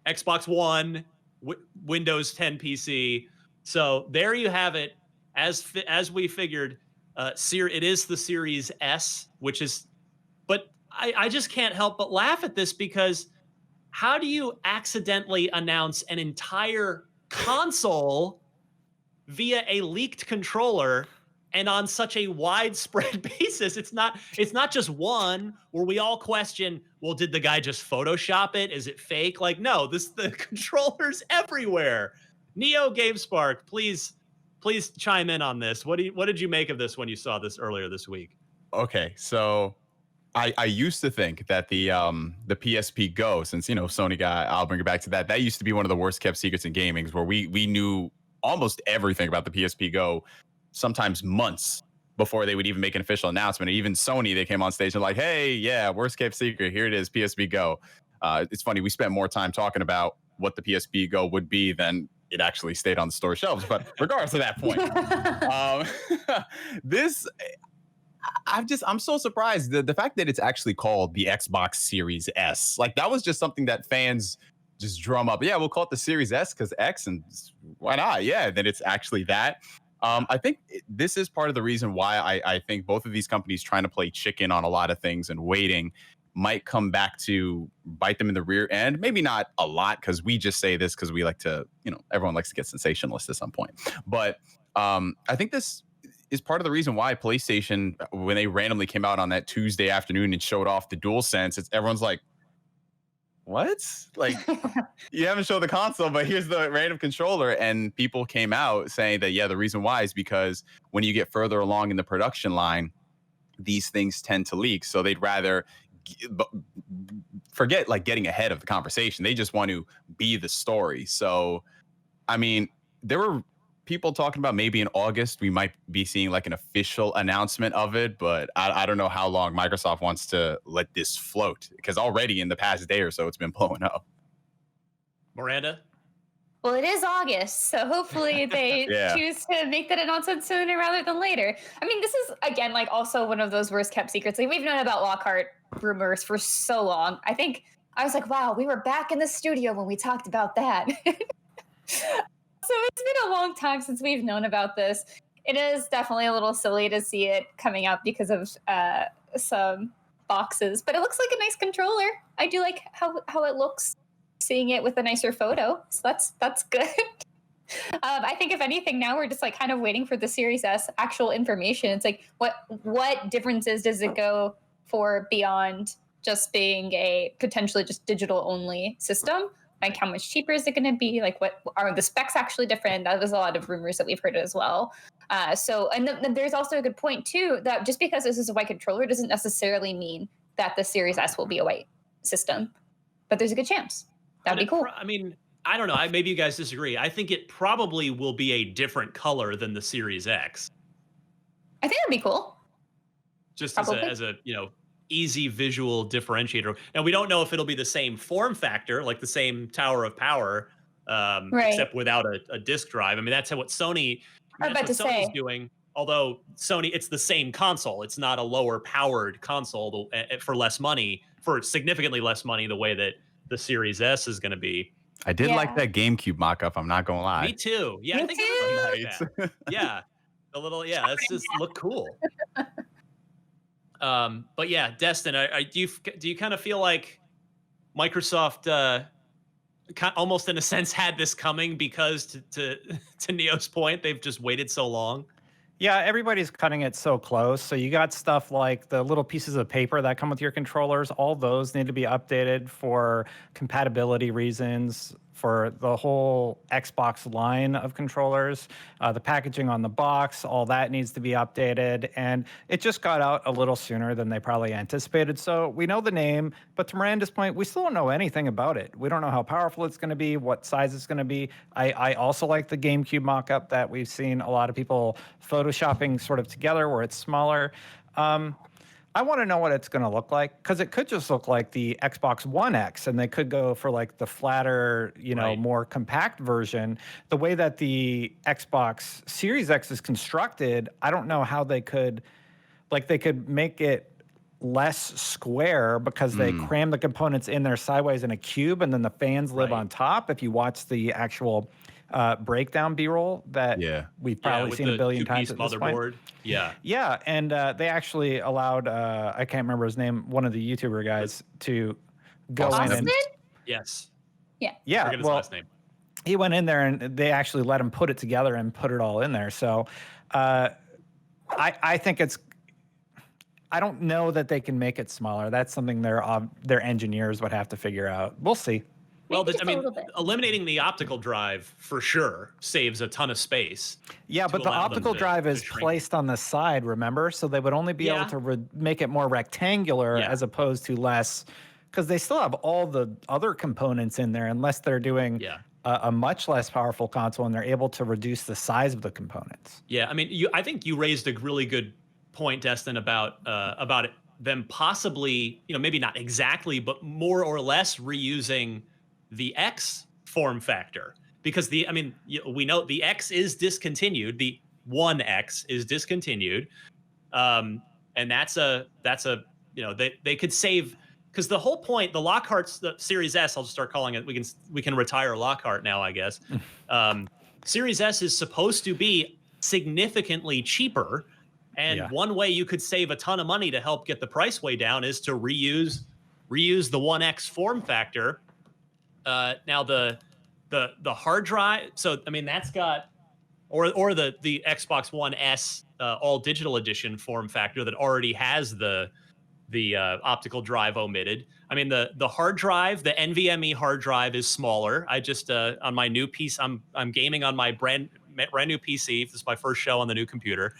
Xbox One, Windows 10 PC. So there you have it. As we figured, it is the Series S, which is. But I just can't help but laugh at this, because how do you accidentally announce an entire console via a leaked controller? And on such a widespread basis, it's not just one where we all question, well, did the guy just Photoshop it? Is it fake? No, the controller's everywhere. Neo GameSpark, please chime in on this. What did you make of this when you saw this earlier this week? Okay, so I used to think that the PSP Go, since Sony got, I'll bring it back to that. That used to be one of the worst kept secrets in gaming, where we knew almost everything about the PSP Go, sometimes months before they would even make an official announcement. And even Sony, they came on stage and hey, yeah, worst kept secret, here it is, PSP Go. It's funny, we spent more time talking about what the PSP Go would be than it actually stayed on the store shelves. But regardless of that point, I'm so surprised. The fact that it's actually called the Xbox Series S, that was just something that fans just drum up. Yeah, we'll call it the Series S because X, and why not? Yeah, then it's actually that. I think this is part of the reason why I think both of these companies trying to play chicken on a lot of things and waiting might come back to bite them in the rear end. Maybe not a lot, because we just say this because we like to, everyone likes to get sensationalist at some point. But I think this, is part of the reason why PlayStation, when they randomly came out on that Tuesday afternoon and showed off the DualSense, everyone's like, what? Like, you haven't showed the console, but here's the random controller. And people came out saying that, yeah, the reason why is because when you get further along in the production line, these things tend to leak. So they'd rather forget like getting ahead of the conversation. They just want to be the story. So, I mean, there were people talking about maybe in August we might be seeing like an official announcement of it, but I don't know how long Microsoft wants to let this float, because already in the past day or so it's been blowing up. Miranda? Well, it is August, so hopefully they choose to make that announcement sooner rather than later. I mean, this is, again, like also one of those worst kept secrets. Like, we've known about Lockhart rumors for so long. I think I was like, wow, we were back in the studio when we talked about that. So it's been a long time since we've known about this. It is definitely a little silly to see it coming up because of some boxes, but it looks like a nice controller. I do like how it looks, seeing it with a nicer photo. So that's good. I think if anything, now we're just like kind of waiting for the Series S actual information. It's like what differences does it go for beyond just being a potentially just digital only system? Like, how much cheaper is it going to be? Like, what are the specs actually different? That was a lot of rumors that we've heard as well. And there's also a good point too, that just because this is a white controller doesn't necessarily mean that the Series S will be a white system, but there's a good chance. That'd be cool. I mean, I don't know. Maybe you guys disagree. I think it probably will be a different color than the Series X. I think that'd be cool. Just as a easy visual differentiator. Now, we don't know if it'll be the same form factor, like the same Tower of Power, except without a disk drive. I mean, that's what Sony. Sony's doing. Although Sony, it's the same console. It's not a lower powered console for less money, for significantly less money, the way that the Series S is going to be. I did like that GameCube mock-up. I'm not gonna lie. Me too. Yeah, Me I think too. everybody liked that. Yeah, a little. Yeah, that's just look cool. But yeah, Destin, do you kind of feel like Microsoft almost in a sense had this coming because to Neo's point, they've just waited so long? Yeah, everybody's cutting it so close. So you got stuff like the little pieces of paper that come with your controllers. All those need to be updated for compatibility reasons for the whole Xbox line of controllers. The packaging on the box, all that needs to be updated. And it just got out a little sooner than they probably anticipated. So we know the name, but to Miranda's point, we still don't know anything about it. We don't know how powerful it's going to be, what size it's going to be. I also like the GameCube mock-up that we've seen a lot of people photoshopping sort of together where it's smaller. I want to know what it's going to look like, because it could just look like the Xbox One X, and they could go for like the flatter, more compact version. The way that the Xbox Series X is constructed, I don't know how they could make it less square, because they cram the components in there sideways in a cube, and then the fans live on top. If you watch the actual breakdown B-roll that we've probably seen a billion times at this point. Yeah, and they actually allowed I can't remember his name, one of the YouTuber guys, to go in and his last name. He went in there and they actually let him put it together and put it all in there. So I think I don't know that they can make it smaller. That's something their engineers would have to figure out. We'll see. Well, eliminating the optical drive for sure saves a ton of space. Yeah, but the optical drive is placed on the side, remember? So they would only be able to make it more rectangular as opposed to less, because they still have all the other components in there, unless they're doing a much less powerful console and they're able to reduce the size of the components. Yeah, I mean, I think you raised a really good point, Destin, about it, them possibly, maybe not exactly, but more or less reusing the X form factor, because we know the X is discontinued. The One X is discontinued. And that's they could save, because the whole point, the Lockhart's, the Series S, I'll just start calling it, we can retire Lockhart now, I guess. Series S is supposed to be significantly cheaper. And one way you could save a ton of money to help get the price way down is to reuse the One X form factor. Now the hard drive, so I mean that's got or the Xbox One S all digital edition form factor that already has the optical drive omitted. I mean, the hard drive, the NVMe hard drive is smaller. I just on my new piece, I'm gaming on my brand new PC. This is my first show on the new computer,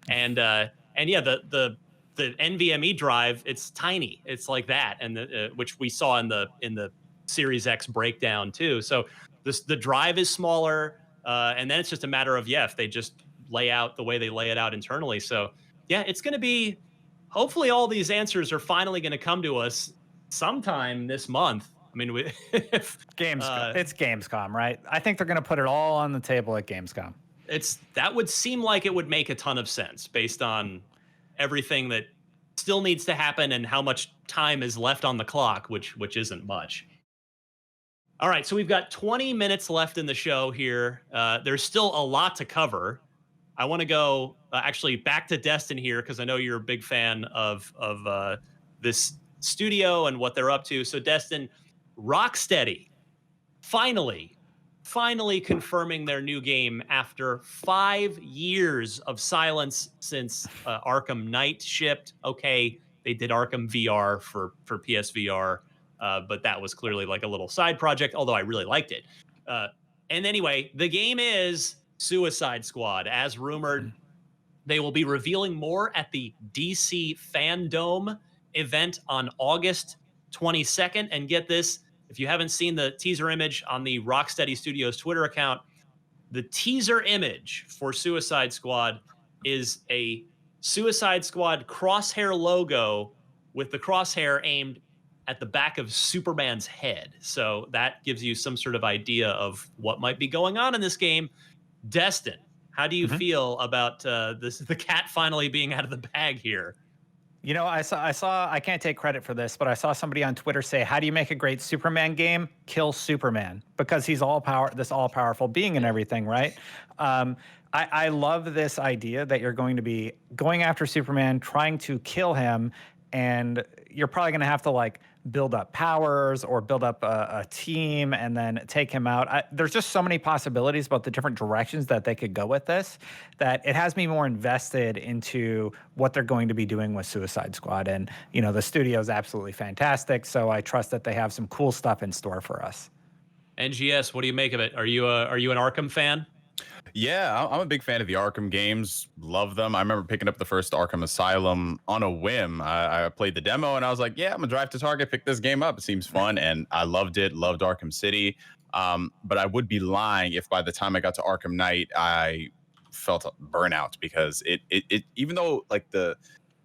and yeah, the NVMe drive, it's tiny. It's like that, and which we saw in the Series X breakdown too. So the drive is smaller, and then it's just a matter of if they just lay out the way they lay it out internally. So yeah, it's going to be. Hopefully, all these answers are finally going to come to us sometime this month. I mean, it's Gamescom, right? I think they're going to put it all on the table at Gamescom. That would seem like it would make a ton of sense based on everything that still needs to happen and how much time is left on the clock, which isn't much. All right, so we've got 20 minutes left in the show here. There's still a lot to cover. I want to go actually back to Destin here because I know you're a big fan of this studio and what they're up to. So Destin, Rocksteady finally confirming their new game after 5 years of silence since Arkham Knight shipped. Okay, they did Arkham VR for PSVR, but that was clearly like a little side project, although I really liked it. And anyway, the game is Suicide Squad. As rumored, they will be revealing more at the DC Fandom event on August 22nd. And get this, if you haven't seen the teaser image on the Rocksteady Studios Twitter account, the teaser image for Suicide Squad is a Suicide Squad crosshair logo with the crosshair aimed at the back of Superman's head. So that gives you some sort of idea of what might be going on in this game. Destin, how do you feel about the cat finally being out of the bag here? You know, I saw. I can't take credit for this, but I saw somebody on Twitter say, "How do you make a great Superman game? Kill Superman, because he's this all-powerful being and everything, right?" I love this idea that you're going to be going after Superman, trying to kill him, and you're probably going to have to build up powers or build up a team and then take him out. There's just so many possibilities about the different directions that they could go with this that it has me more invested into what they're going to be doing with Suicide Squad. And, the studio is absolutely fantastic. So I trust that they have some cool stuff in store for us. NGS, what do you make of it? Are you an Arkham fan? Yeah, I'm a big fan of the Arkham games. Love them. I remember picking up the first Arkham Asylum on a whim. I played the demo and I was like, yeah, I'm going to drive to Target, pick this game up. It seems fun. And I loved it. Loved Arkham City. But I would be lying if by the time I got to Arkham Knight, I felt a burnout because it even though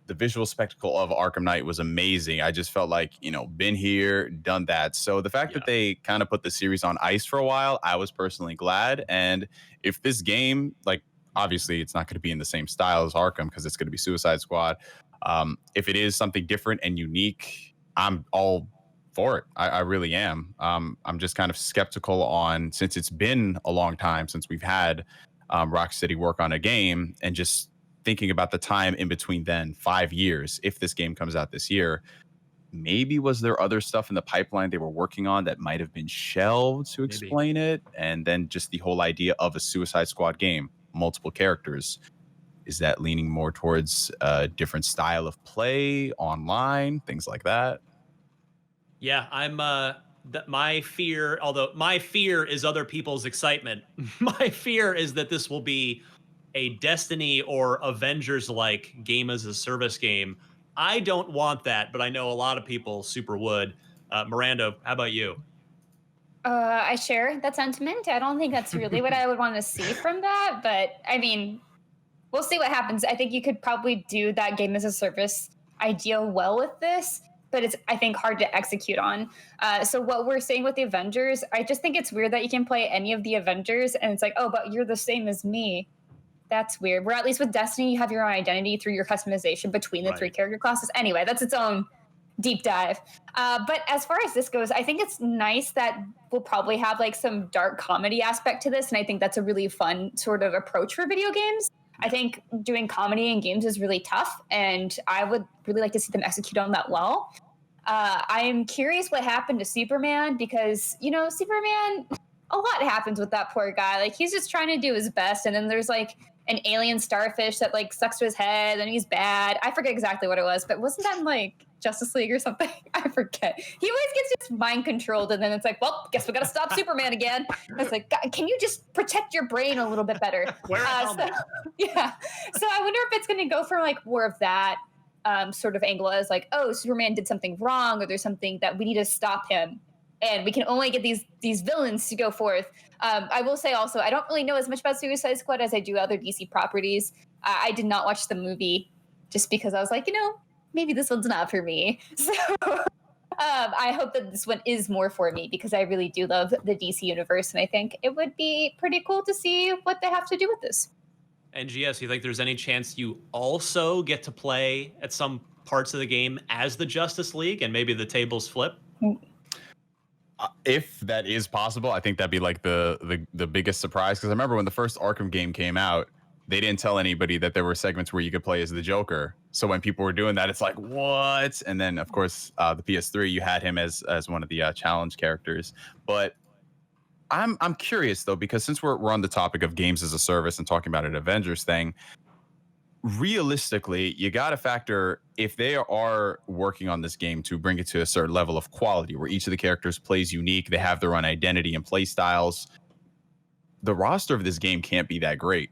the visual spectacle of Arkham Knight was amazing, I just felt like, been here, done that. So the fact that they kind of put the series on ice for a while, I was personally glad. And if this game, obviously it's not going to be in the same style as Arkham because it's going to be Suicide Squad. If it is something different and unique, I'm all for it. I really am. I'm just kind of skeptical since it's been a long time since we've had Rocksteady work on a game, and just thinking about the time in between then, 5 years, if this game comes out this year, maybe was there other stuff in the pipeline they were working on that might have been shelved to explain it? And then just the whole idea of a Suicide Squad game, multiple characters, is that leaning more towards a different style of play online, things like that? Yeah, I'm my fear, although my fear is other people's excitement. My fear is that this will be a Destiny or Avengers-like game as a service game. I don't want that, but I know a lot of people super would. Miranda, how about you? I share that sentiment. I don't think that's really what I would want to see from that, but I mean, we'll see what happens. I think you could probably do that game as a service idea well with this, but it's, I think, hard to execute on. So what we're saying with the Avengers, I just think it's weird that you can play any of the Avengers and it's like, oh, but you're the same as me. That's weird. Where at least with Destiny, you have your own identity through your customization between the three character classes. Anyway, that's its own deep dive. But as far as this goes, I think it's nice that we'll probably have some dark comedy aspect to this. And I think that's a really fun sort of approach for video games. I think doing comedy in games is really tough, and I would really like to see them execute on that well. I'm curious what happened to Superman because, Superman, a lot happens with that poor guy. Like, he's just trying to do his best, and then there's like an alien starfish that like sucks to his head, and he's bad. I forget exactly what it was, but wasn't that in like Justice League or something? I forget. He always gets just mind controlled, and then it's like, well, guess we got to stop Superman again. It's like, God, can you just protect your brain a little bit better? Wear a helmet. Yeah. So I wonder if it's going to go for like more of that sort of angle as like, oh, Superman did something wrong, or there's something that we need to stop him, and we can only get these villains to go forth. I will say also, I don't really know as much about Suicide Squad as I do other DC properties. I did not watch the movie just because I was like, maybe this one's not for me. So I hope that this one is more for me, because I really do love the DC universe, and I think it would be pretty cool to see what they have to do with this. And GS, you think there's any chance you also get to play at some parts of the game as the Justice League, and maybe the tables flip? If that is possible, I think that'd be like the biggest surprise. Because I remember when the first Arkham game came out, they didn't tell anybody that there were segments where you could play as the Joker. So when people were doing that, it's like, what? And then, of course, the PS3, you had him as one of the challenge characters. But I'm curious, though, because since we're on the topic of games as a service and talking about an Avengers thing, realistically, you got to factor, if they are working on this game to bring it to a certain level of quality where each of the characters plays unique, they have their own identity and play styles, the roster of this game can't be that great.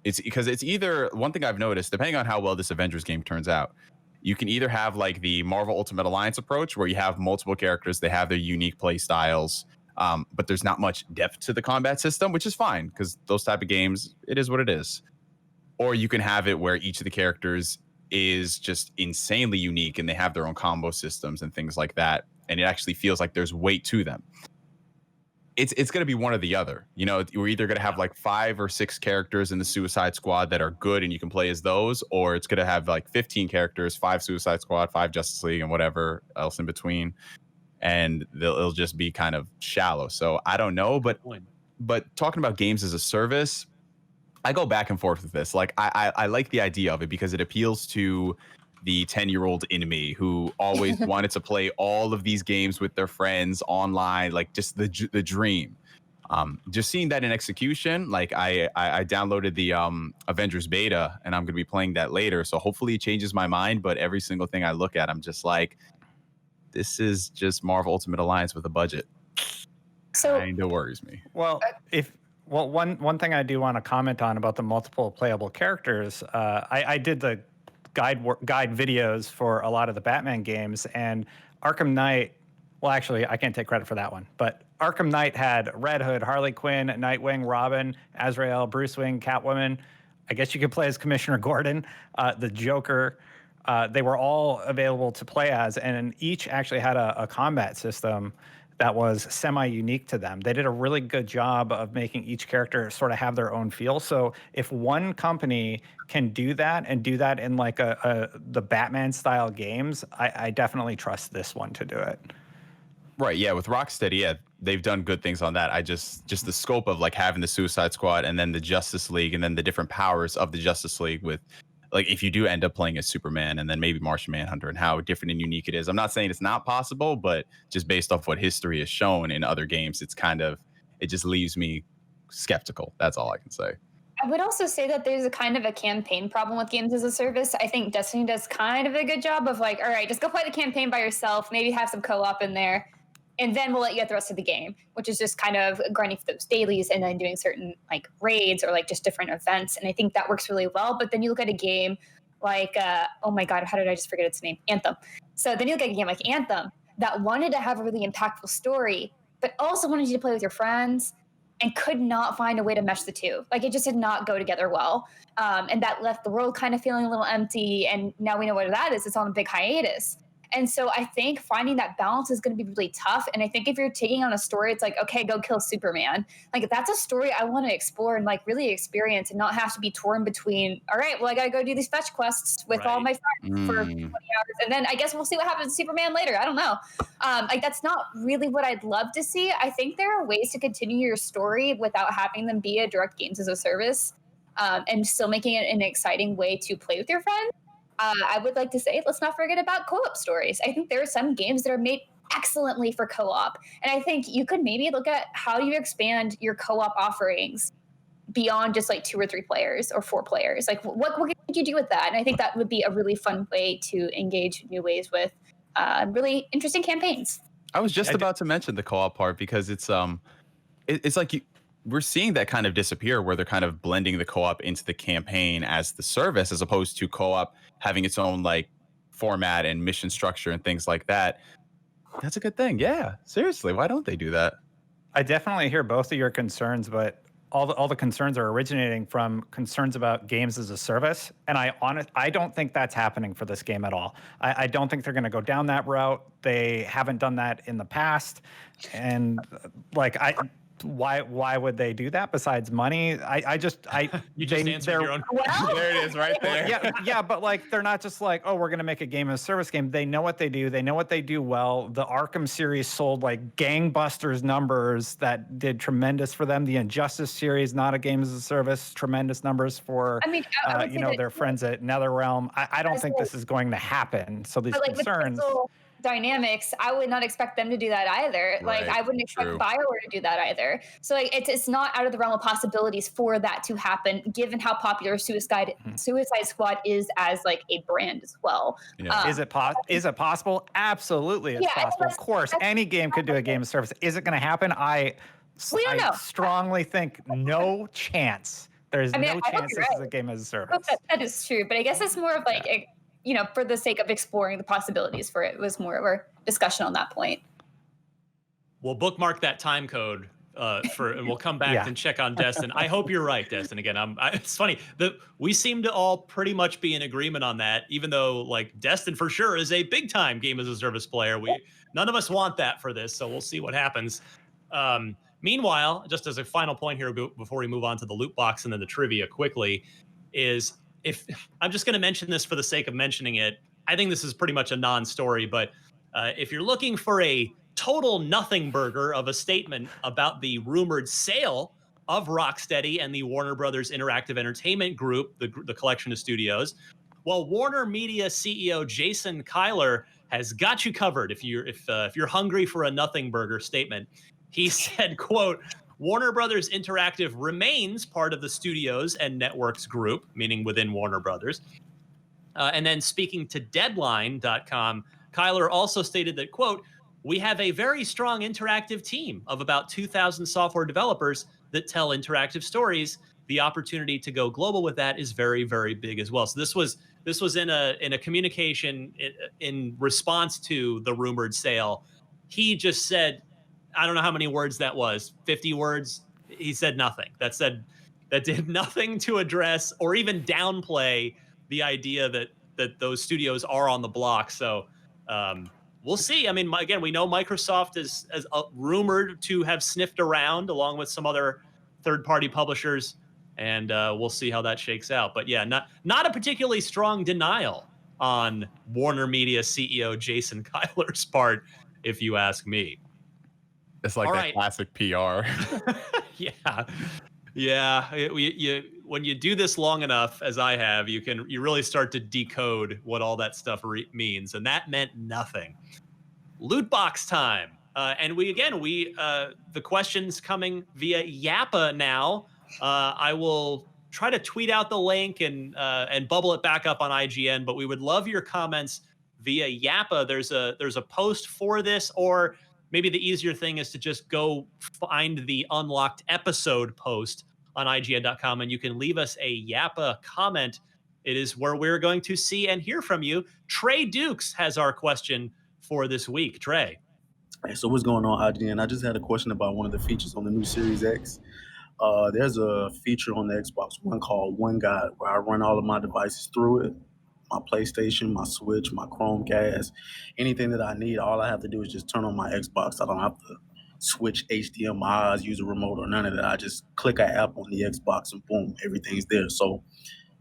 It's because it's either, one thing I've noticed, depending on how well this Avengers game turns out, you can either have like the Marvel Ultimate Alliance approach where you have multiple characters, they have their unique play styles, but there's not much depth to the combat system, which is fine because those type of games, it is what it is. Or you can have it where each of the characters is just insanely unique and they have their own combo systems and things like that. And it actually feels like there's weight to them. It's going to be one or the other. We're either going to have like 5 or 6 characters in the Suicide Squad that are good and you can play as those, or it's going to have like 15 characters, 5 Suicide Squad, 5 Justice League, and whatever else in between. And it'll just be kind of shallow. So I don't know. But talking about games as a service, I go back and forth with this. Like, I like the idea of it because it appeals to the 10-year-old in me who always wanted to play all of these games with their friends online, like just the dream. Just seeing that in execution, like I downloaded the Avengers beta and I'm going to be playing that later. So hopefully it changes my mind. But every single thing I look at, I'm just like, this is just Marvel Ultimate Alliance with a budget. So kind of worries me. Well, one thing I do want to comment on about the multiple playable characters, I did the guide videos for a lot of the Batman games, and Arkham Knight, well, actually, I can't take credit for that one, but Arkham Knight had Red Hood, Harley Quinn, Nightwing, Robin, Azrael, Bruce Wayne, Catwoman. I guess you could play as Commissioner Gordon, the Joker. They were all available to play as, and each actually had a combat system that was semi-unique to them. They did a really good job of making each character sort of have their own feel. So if one company can do that and do that in like the Batman style games, I definitely trust this one to do it. Right, yeah, with Rocksteady, yeah, they've done good things on that. I just the scope of like having the Suicide Squad and then the Justice League and then the different powers of the Justice League with, like, if you do end up playing as Superman and then maybe Martian Manhunter and how different and unique it is. I'm not saying it's not possible, but just based off what history has shown in other games, it just leaves me skeptical. That's all I can say. I would also say that there's a kind of a campaign problem with games as a service. I think Destiny does kind of a good job of like, all right, just go play the campaign by yourself, maybe have some co-op in there, and then we'll let you get the rest of the game, which is just kind of grinding for those dailies and then doing certain like raids or like just different events. And I think that works really well. But then you look at a game like, oh my God, how did I just forget its name? Anthem. So then you look at a game like Anthem that wanted to have a really impactful story, but also wanted you to play with your friends and could not find a way to mesh the two. Like, it just did not go together well. And that left the world kind of feeling a little empty. And now we know what that is. It's on a big hiatus. And so I think finding that balance is going to be really tough. And I think if you're taking on a story, it's like, okay, go kill Superman. Like, that's a story I want to explore and like really experience and not have to be torn between, all right, well, I got to go do these fetch quests with all my friends for 20 hours. And then I guess we'll see what happens to Superman later. I don't know. Like, that's not really what I'd love to see. I think there are ways to continue your story without having them be a direct games as a service and still making it an exciting way to play with your friends. I would like to say, let's not forget about co-op stories. I think there are some games that are made excellently for co-op. And I think you could maybe look at how you expand your co-op offerings beyond just like 2 or 3 players or 4 players. Like what could you do with that? And I think that would be a really fun way to engage new ways with really interesting campaigns. I was just about to mention the co-op part because it's like we're seeing that kind of disappear where they're kind of blending the co-op into the campaign as the service, as opposed to co-op having its own like format and mission structure and things like that. That's a good thing. Yeah, seriously, why don't they do that? I definitely hear both of your concerns, but all the concerns are originating from concerns about games as a service, and I don't think that's happening for this game at all. I don't think they're going to go down that route. They haven't done that in the past, and like why would they do that besides money? You just answered your own. Well, There it is, right there. yeah, but like they're not just like, oh, we're gonna make a game as a service game. They know what they do. They know what they do well. The Arkham series sold like gangbusters numbers that did tremendous for them. The Injustice series, not a game as a service, tremendous numbers for I mean, I would say their friends at NetherRealm. I don't think this is going to happen. So these but like concerns. with Dynamics, I would not expect them to do that either. Like I wouldn't expect BioWare to do that either. So like it's not out of the realm of possibilities for that to happen, given how popular Suicide Squad is as like a brand as well. Yeah. Is it possible? Absolutely, it's possible. Of course, any game could do a game of service. Is it going to happen? I strongly think no chance. There's no chance this is a game as a service. That is true, but I guess it's more of like for the sake of exploring the possibilities for it was more of a discussion on that point. We'll bookmark that time code and we'll come back and check on Destin. I hope you're right, Destin. Again, it's funny that we seem to all pretty much be in agreement on that, even though like Destin for sure is a big time game as a service player. None of us want that for this, so we'll see what happens. Meanwhile, just as a final point here before we move on to the loot box and then the trivia quickly, is if I'm just going to mention this for the sake of mentioning it, I think this is pretty much a non-story, but if you're looking for a total nothing burger of a statement about the rumored sale of Rocksteady and the Warner Brothers Interactive Entertainment Group, the collection of studios, well, Warner Media CEO Jason Kyler has got you covered if you're hungry for a nothing burger statement. He said, quote, Warner Brothers Interactive remains part of the studios and networks group, meaning within Warner Brothers. And then speaking to Deadline.com, Kyler also stated that, quote, we have a very strong interactive team of about 2,000 software developers that tell interactive stories. The opportunity to go global with that is very, very big as well. So this was in a communication in response to the rumored sale. He just said, I don't know how many words that was, 50 words. He said nothing. That did nothing to address or even downplay the idea that those studios are on the block. So we'll see. I mean, again, we know Microsoft is rumored to have sniffed around along with some other third-party publishers, and we'll see how that shakes out. But yeah, not a particularly strong denial on Warner Media CEO Jason Kyler's part, if you ask me. It's like that classic PR. Yeah. When you do this long enough, as I have, you really start to decode what all that stuff means, and that meant nothing. Loot box time, and the questions coming via Yappa now. I will try to tweet out the link and bubble it back up on IGN, but we would love your comments via Yappa. There's a post for this, or maybe the easier thing is to just go find the unlocked episode post on IGN.com, and you can leave us a Yappa comment. It is where we're going to see and hear from you. Trey Dukes has our question for this week. Trey. Hey, so what's going on, IGN? I just had a question about one of the features on the new Series X. There's a feature on the Xbox One called One Guide, where I run all of my devices through it. My PlayStation, my Switch, my Chromecast, anything that I need, all I have to do is just turn on my Xbox. I don't have to switch HDMIs, use a remote, or none of that. I just click an app on the Xbox and boom, everything's there. So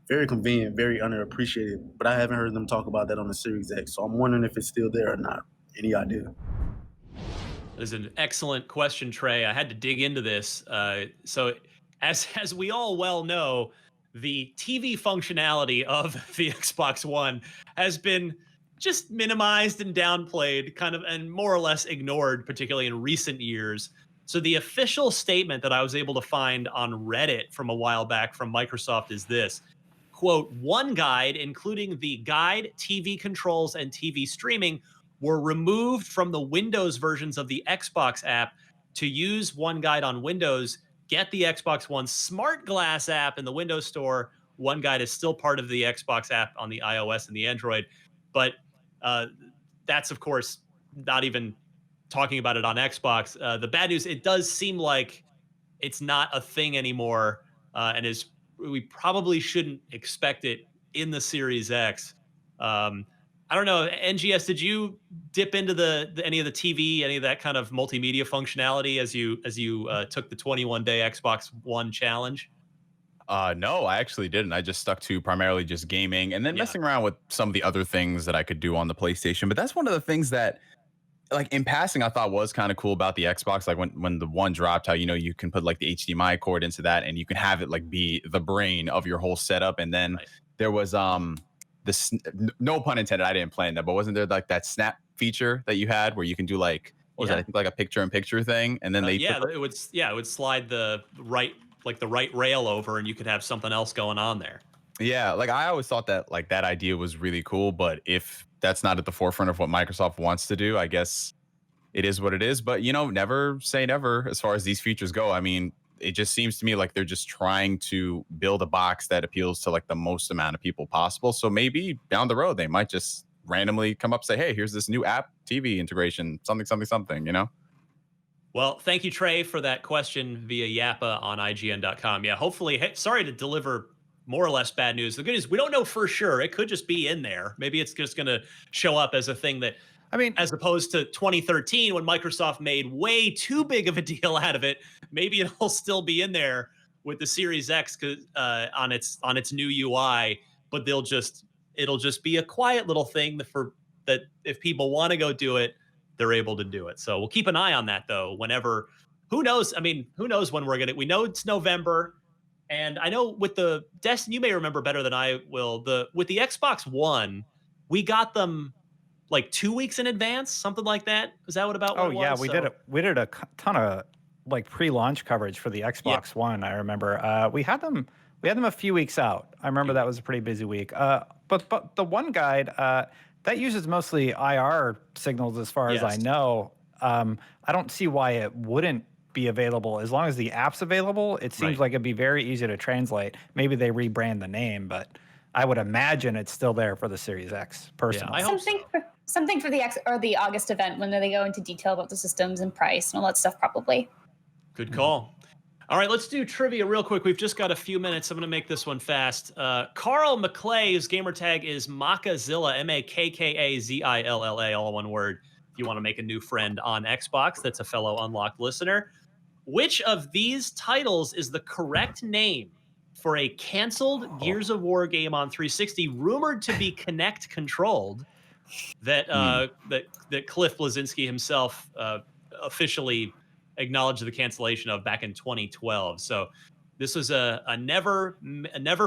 very convenient, very underappreciated, but I haven't heard them talk about that on the Series X. So I'm wondering if it's still there or not. Any idea? That is an excellent question, Trey. I had to dig into this. So as we all well know, the TV functionality of the Xbox One has been just minimized and downplayed, kind of, and more or less ignored, particularly in recent years. So the official statement that I was able to find on Reddit from a while back from Microsoft is this, quote, "One Guide, including the guide, TV controls, and TV streaming, were removed from the Windows versions of the Xbox app. To use One Guide on Windows, get the Xbox One Smart Glass app in the Windows Store. One Guide is still part of the Xbox app on the iOS and the Android." But that's, of course, not even talking about it on Xbox. The bad news, it does seem like it's not a thing anymore, and we probably shouldn't expect it in the Series X. I don't know, NGS, did you dip into any of the TV, any of that kind of multimedia functionality as you took the 21-day Xbox One challenge? No, I actually didn't. I just stuck to primarily just gaming and then messing around with some of the other things that I could do on the PlayStation. But that's one of the things that, like, in passing, I thought was kind of cool about the Xbox. Like when the one dropped, how, you know, you can put like the HDMI cord into that and you can have it like be the brain of your whole setup. And then there was this, no pun intended, I didn't plan that, but wasn't there like that snap feature that you had where you can do like, what was that? I think like a picture-in-picture thing, and then it would slide the right rail over, and you could have something else going on there. Yeah, like I always thought that like that idea was really cool, but if that's not at the forefront of what Microsoft wants to do, I guess it is what it is. But, you know, never say never as far as these features go. I mean, it just seems to me like they're just trying to build a box that appeals to like the most amount of people possible. So maybe down the road they might just randomly come up and say, hey, here's this new app TV integration, something, you know? Well, thank you, Trey, for that question via Yappa on IGN.com. Yeah, hopefully, sorry to deliver more or less bad news. The good news, we don't know for sure. It could just be in there. Maybe it's just going to show up as a thing that, I mean, as opposed to 2013 when Microsoft made way too big of a deal out of it, maybe it'll still be in there with the Series X on its new UI, but it'll just be a quiet little thing that if people want to go do it, they're able to do it. So we'll keep an eye on that, though, whenever, who knows? I mean, who knows when we know it's November. And I know with the Destin, you may remember better than I will, with the Xbox One, we got them like 2 weeks in advance, something like that. Is that what about what it was? Yeah, we did a ton of like pre-launch coverage for the Xbox One. I remember we had them a few weeks out. I remember that was a pretty busy week. But the One Guide, that uses mostly IR signals as far as I know. I don't see why it wouldn't be available. As long as the app's available, it seems like it'd be very easy to translate. Maybe they rebrand the name, but I would imagine it's still there for the Series X, personally. Yeah, something for the X or the August event when they go into detail about the systems and price and all that stuff, probably. Good call. All right, let's do trivia real quick. We've just got a few minutes. I'm going to make this one fast. Carl McClay's gamer tag is Makkazilla, Makkazilla, all one word. If you want to make a new friend on Xbox, that's a fellow Unlocked listener. Which of these titles is the correct name for a canceled Gears of War game on 360, rumored to be Kinect controlled, that Cliff Bleszinski himself officially acknowledged the cancellation of back in 2012. So this was a never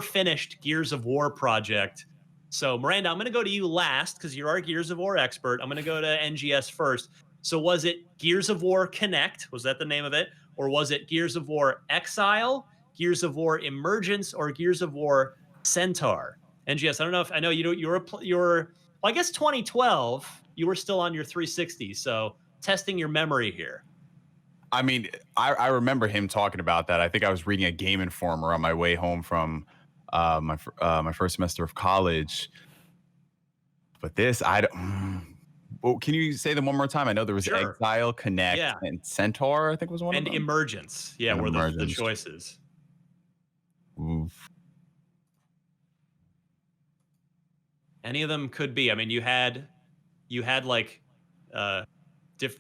finished Gears of War project. So Miranda, I'm going to go to you last because you're our Gears of War expert. I'm going to go to NGS first. So was it Gears of War Kinect? Was that the name of it? Or was it Gears of War Exile, Gears of War Emergence, or Gears of War Centaur? NGS, I know you're I guess 2012, you were still on your 360. So testing your memory here. I mean, I remember him talking about that. I think I was reading a Game Informer on my way home from my first semester of college. But this, I don't. Well, can you say them one more time? I know there was Exile, Kinect, and Centaur, I think was one of them. And Emergence. Yeah, were the choices. Oof. Any of them could be. I mean, you had like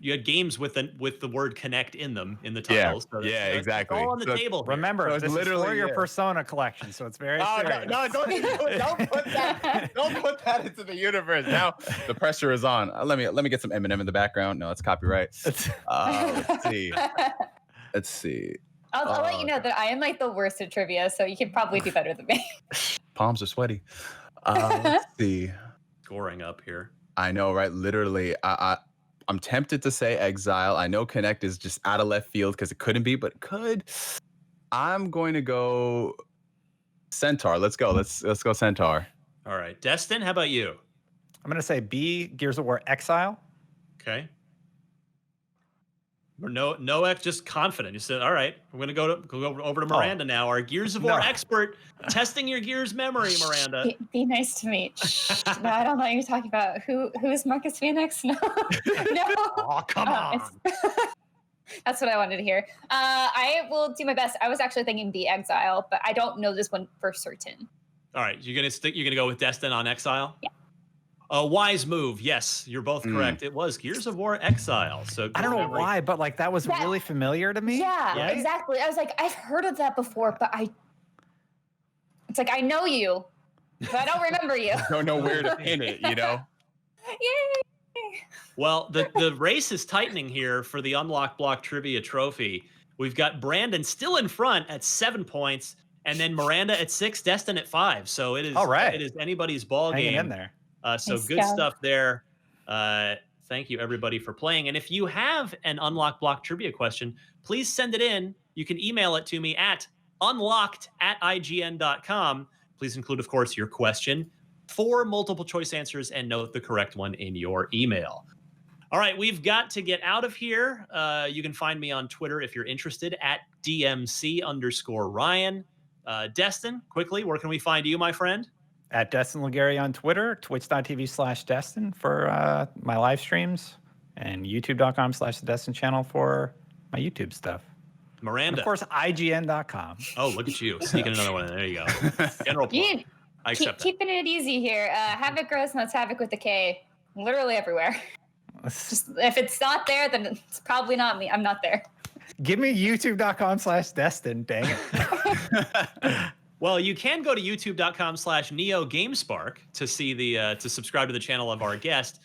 you had games with the word Kinect in them in the titles. Yeah, exactly. It's all on the table. Remember, this is for your Persona collection, so it's very serious. No, don't put that. Don't put that into the universe. Now the pressure is on. Let me get some Eminem in the background. No, that's copyright. Let's see. I'll let you know that I am like the worst at trivia, so you can probably do better than me. Palms are sweaty. Let's see. Scoring up here. I know, right? Literally, I'm tempted to say Exile. I know Connect is just out of left field because it couldn't be, but it could. I'm going to go Centaur. Let's go. Let's go Centaur. All right, Destin, how about you? I'm gonna say B, Gears of War Exile. Okay. No, just confident. You said, all right, we're going to go over to Miranda now, our Gears of War expert, testing your Gears memory, Miranda. Be nice to me. No, I don't know what you're talking about. Who is Marcus Phoenix? No. No. Oh, come on. That's what I wanted to hear. I will do my best. I was actually thinking the Exile, but I don't know this one for certain. All right, you're gonna go with Destin on Exile? Yeah. A wise move. Yes, you're both correct. It was Gears of War Exile. So I don't know why, but like that was really familiar to me. Yeah, right? exactly. I was like, I've heard of that before, but it's like I know you, but I don't remember you. Don't know where to pin it, you know? Yay! Well, the race is tightening here for the Unlock Block Trivia Trophy. We've got Brandon still in front at 7 points, and then Miranda at 6, Destin at 5. So it is All right. It is anybody's ball Hanging game in there. So Nice good job. stuff there. Thank you everybody for playing. And if you have an Unlock Block Trivia question, please send it in. You can email it to me at unlocked@ign.com. Please include, of course, your question, 4 multiple choice answers, and note the correct one in your email. All right, we've got to get out of here. You can find me on Twitter if you're interested at DMC_Ryan. Destin, quickly, where can we find you, my friend? At Destin Legary on Twitter, twitch.tv/Destin for my live streams, and youtube.com/the Destin channel for my YouTube stuff. Miranda. And of course, IGN.com. Oh, look at you. Sneaking another one in. There you go. General plug. You I accept that. keeping it easy here. Havoc Gross, and that's Havoc with the K. Literally everywhere. Just if it's not there, then it's probably not me. I'm not there. Give me youtube.com/Destin. Dang it. Well, you can go to youtube.com/NeoGamespark to see to subscribe to the channel of our guest.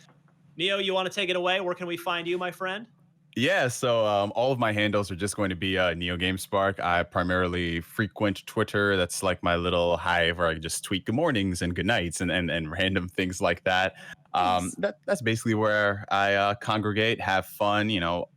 Neo, you want to take it away? Where can we find you, my friend? Yeah, so all of my handles are just going to be Neo GameSpark. I primarily frequent Twitter. That's like my little hive where I just tweet good mornings and good nights and random things like that. Nice. That's basically where I congregate, have fun. You know,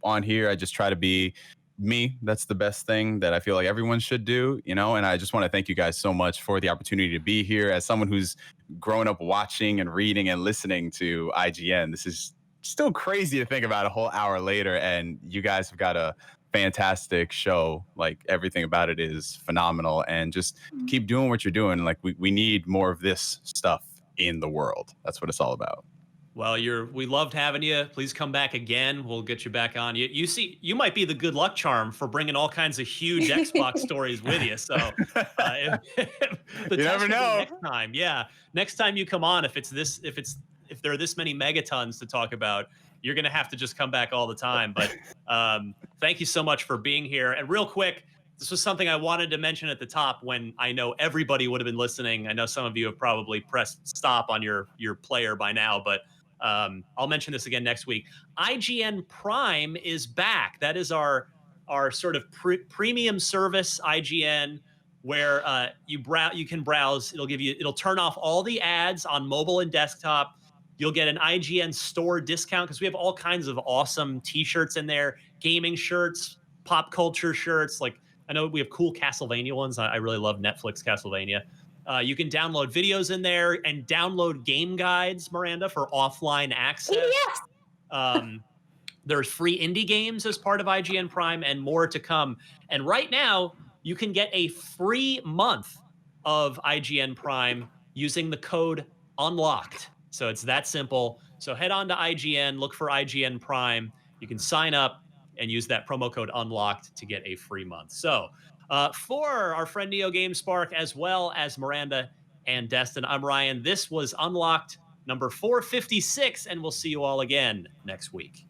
on here I just try to be me. That's the best thing that I feel like everyone should do. You know, and I just want to thank you guys so much for the opportunity to be here. As someone who's grown up watching and reading and listening to IGN, this is still crazy to think about a whole hour later, and you guys have got a fantastic show. Like everything about it is phenomenal, and just keep doing what you're doing. Like we need more of this stuff in the world. That's what it's all about. Well, we loved having you. Please come back again. We'll get you back on. You see, you might be the good luck charm for bringing all kinds of huge Xbox stories with you. So You never know. Next time, yeah, next time you come on, if there are this many megatons to talk about, you're going to have to just come back all the time. But thank you so much for being here. And real quick, this was something I wanted to mention at the top when I know everybody would have been listening. I know some of you have probably pressed stop on your player by now, but I'll mention this again next week. Ign Prime is back. That is our sort of premium service, IGN, where you can browse. It'll turn off all the ads on mobile and desktop. You'll get an IGN store discount because we have all kinds of awesome t-shirts in there, gaming shirts, pop culture shirts. Like I know we have cool Castlevania ones. I really love Netflix Castlevania. You can download videos in there and download game guides, Miranda, for offline access. Yes. There's free indie games as part of IGN Prime and more to come. And right now, you can get a free month of IGN Prime using the code UNLOCKED. So it's that simple. So head on to IGN, look for IGN Prime. You can sign up and use that promo code UNLOCKED to get a free month. So for our friend Neo GameSpark, as well as Miranda and Destin, I'm Ryan. This was Unlocked number 456, and we'll see you all again next week.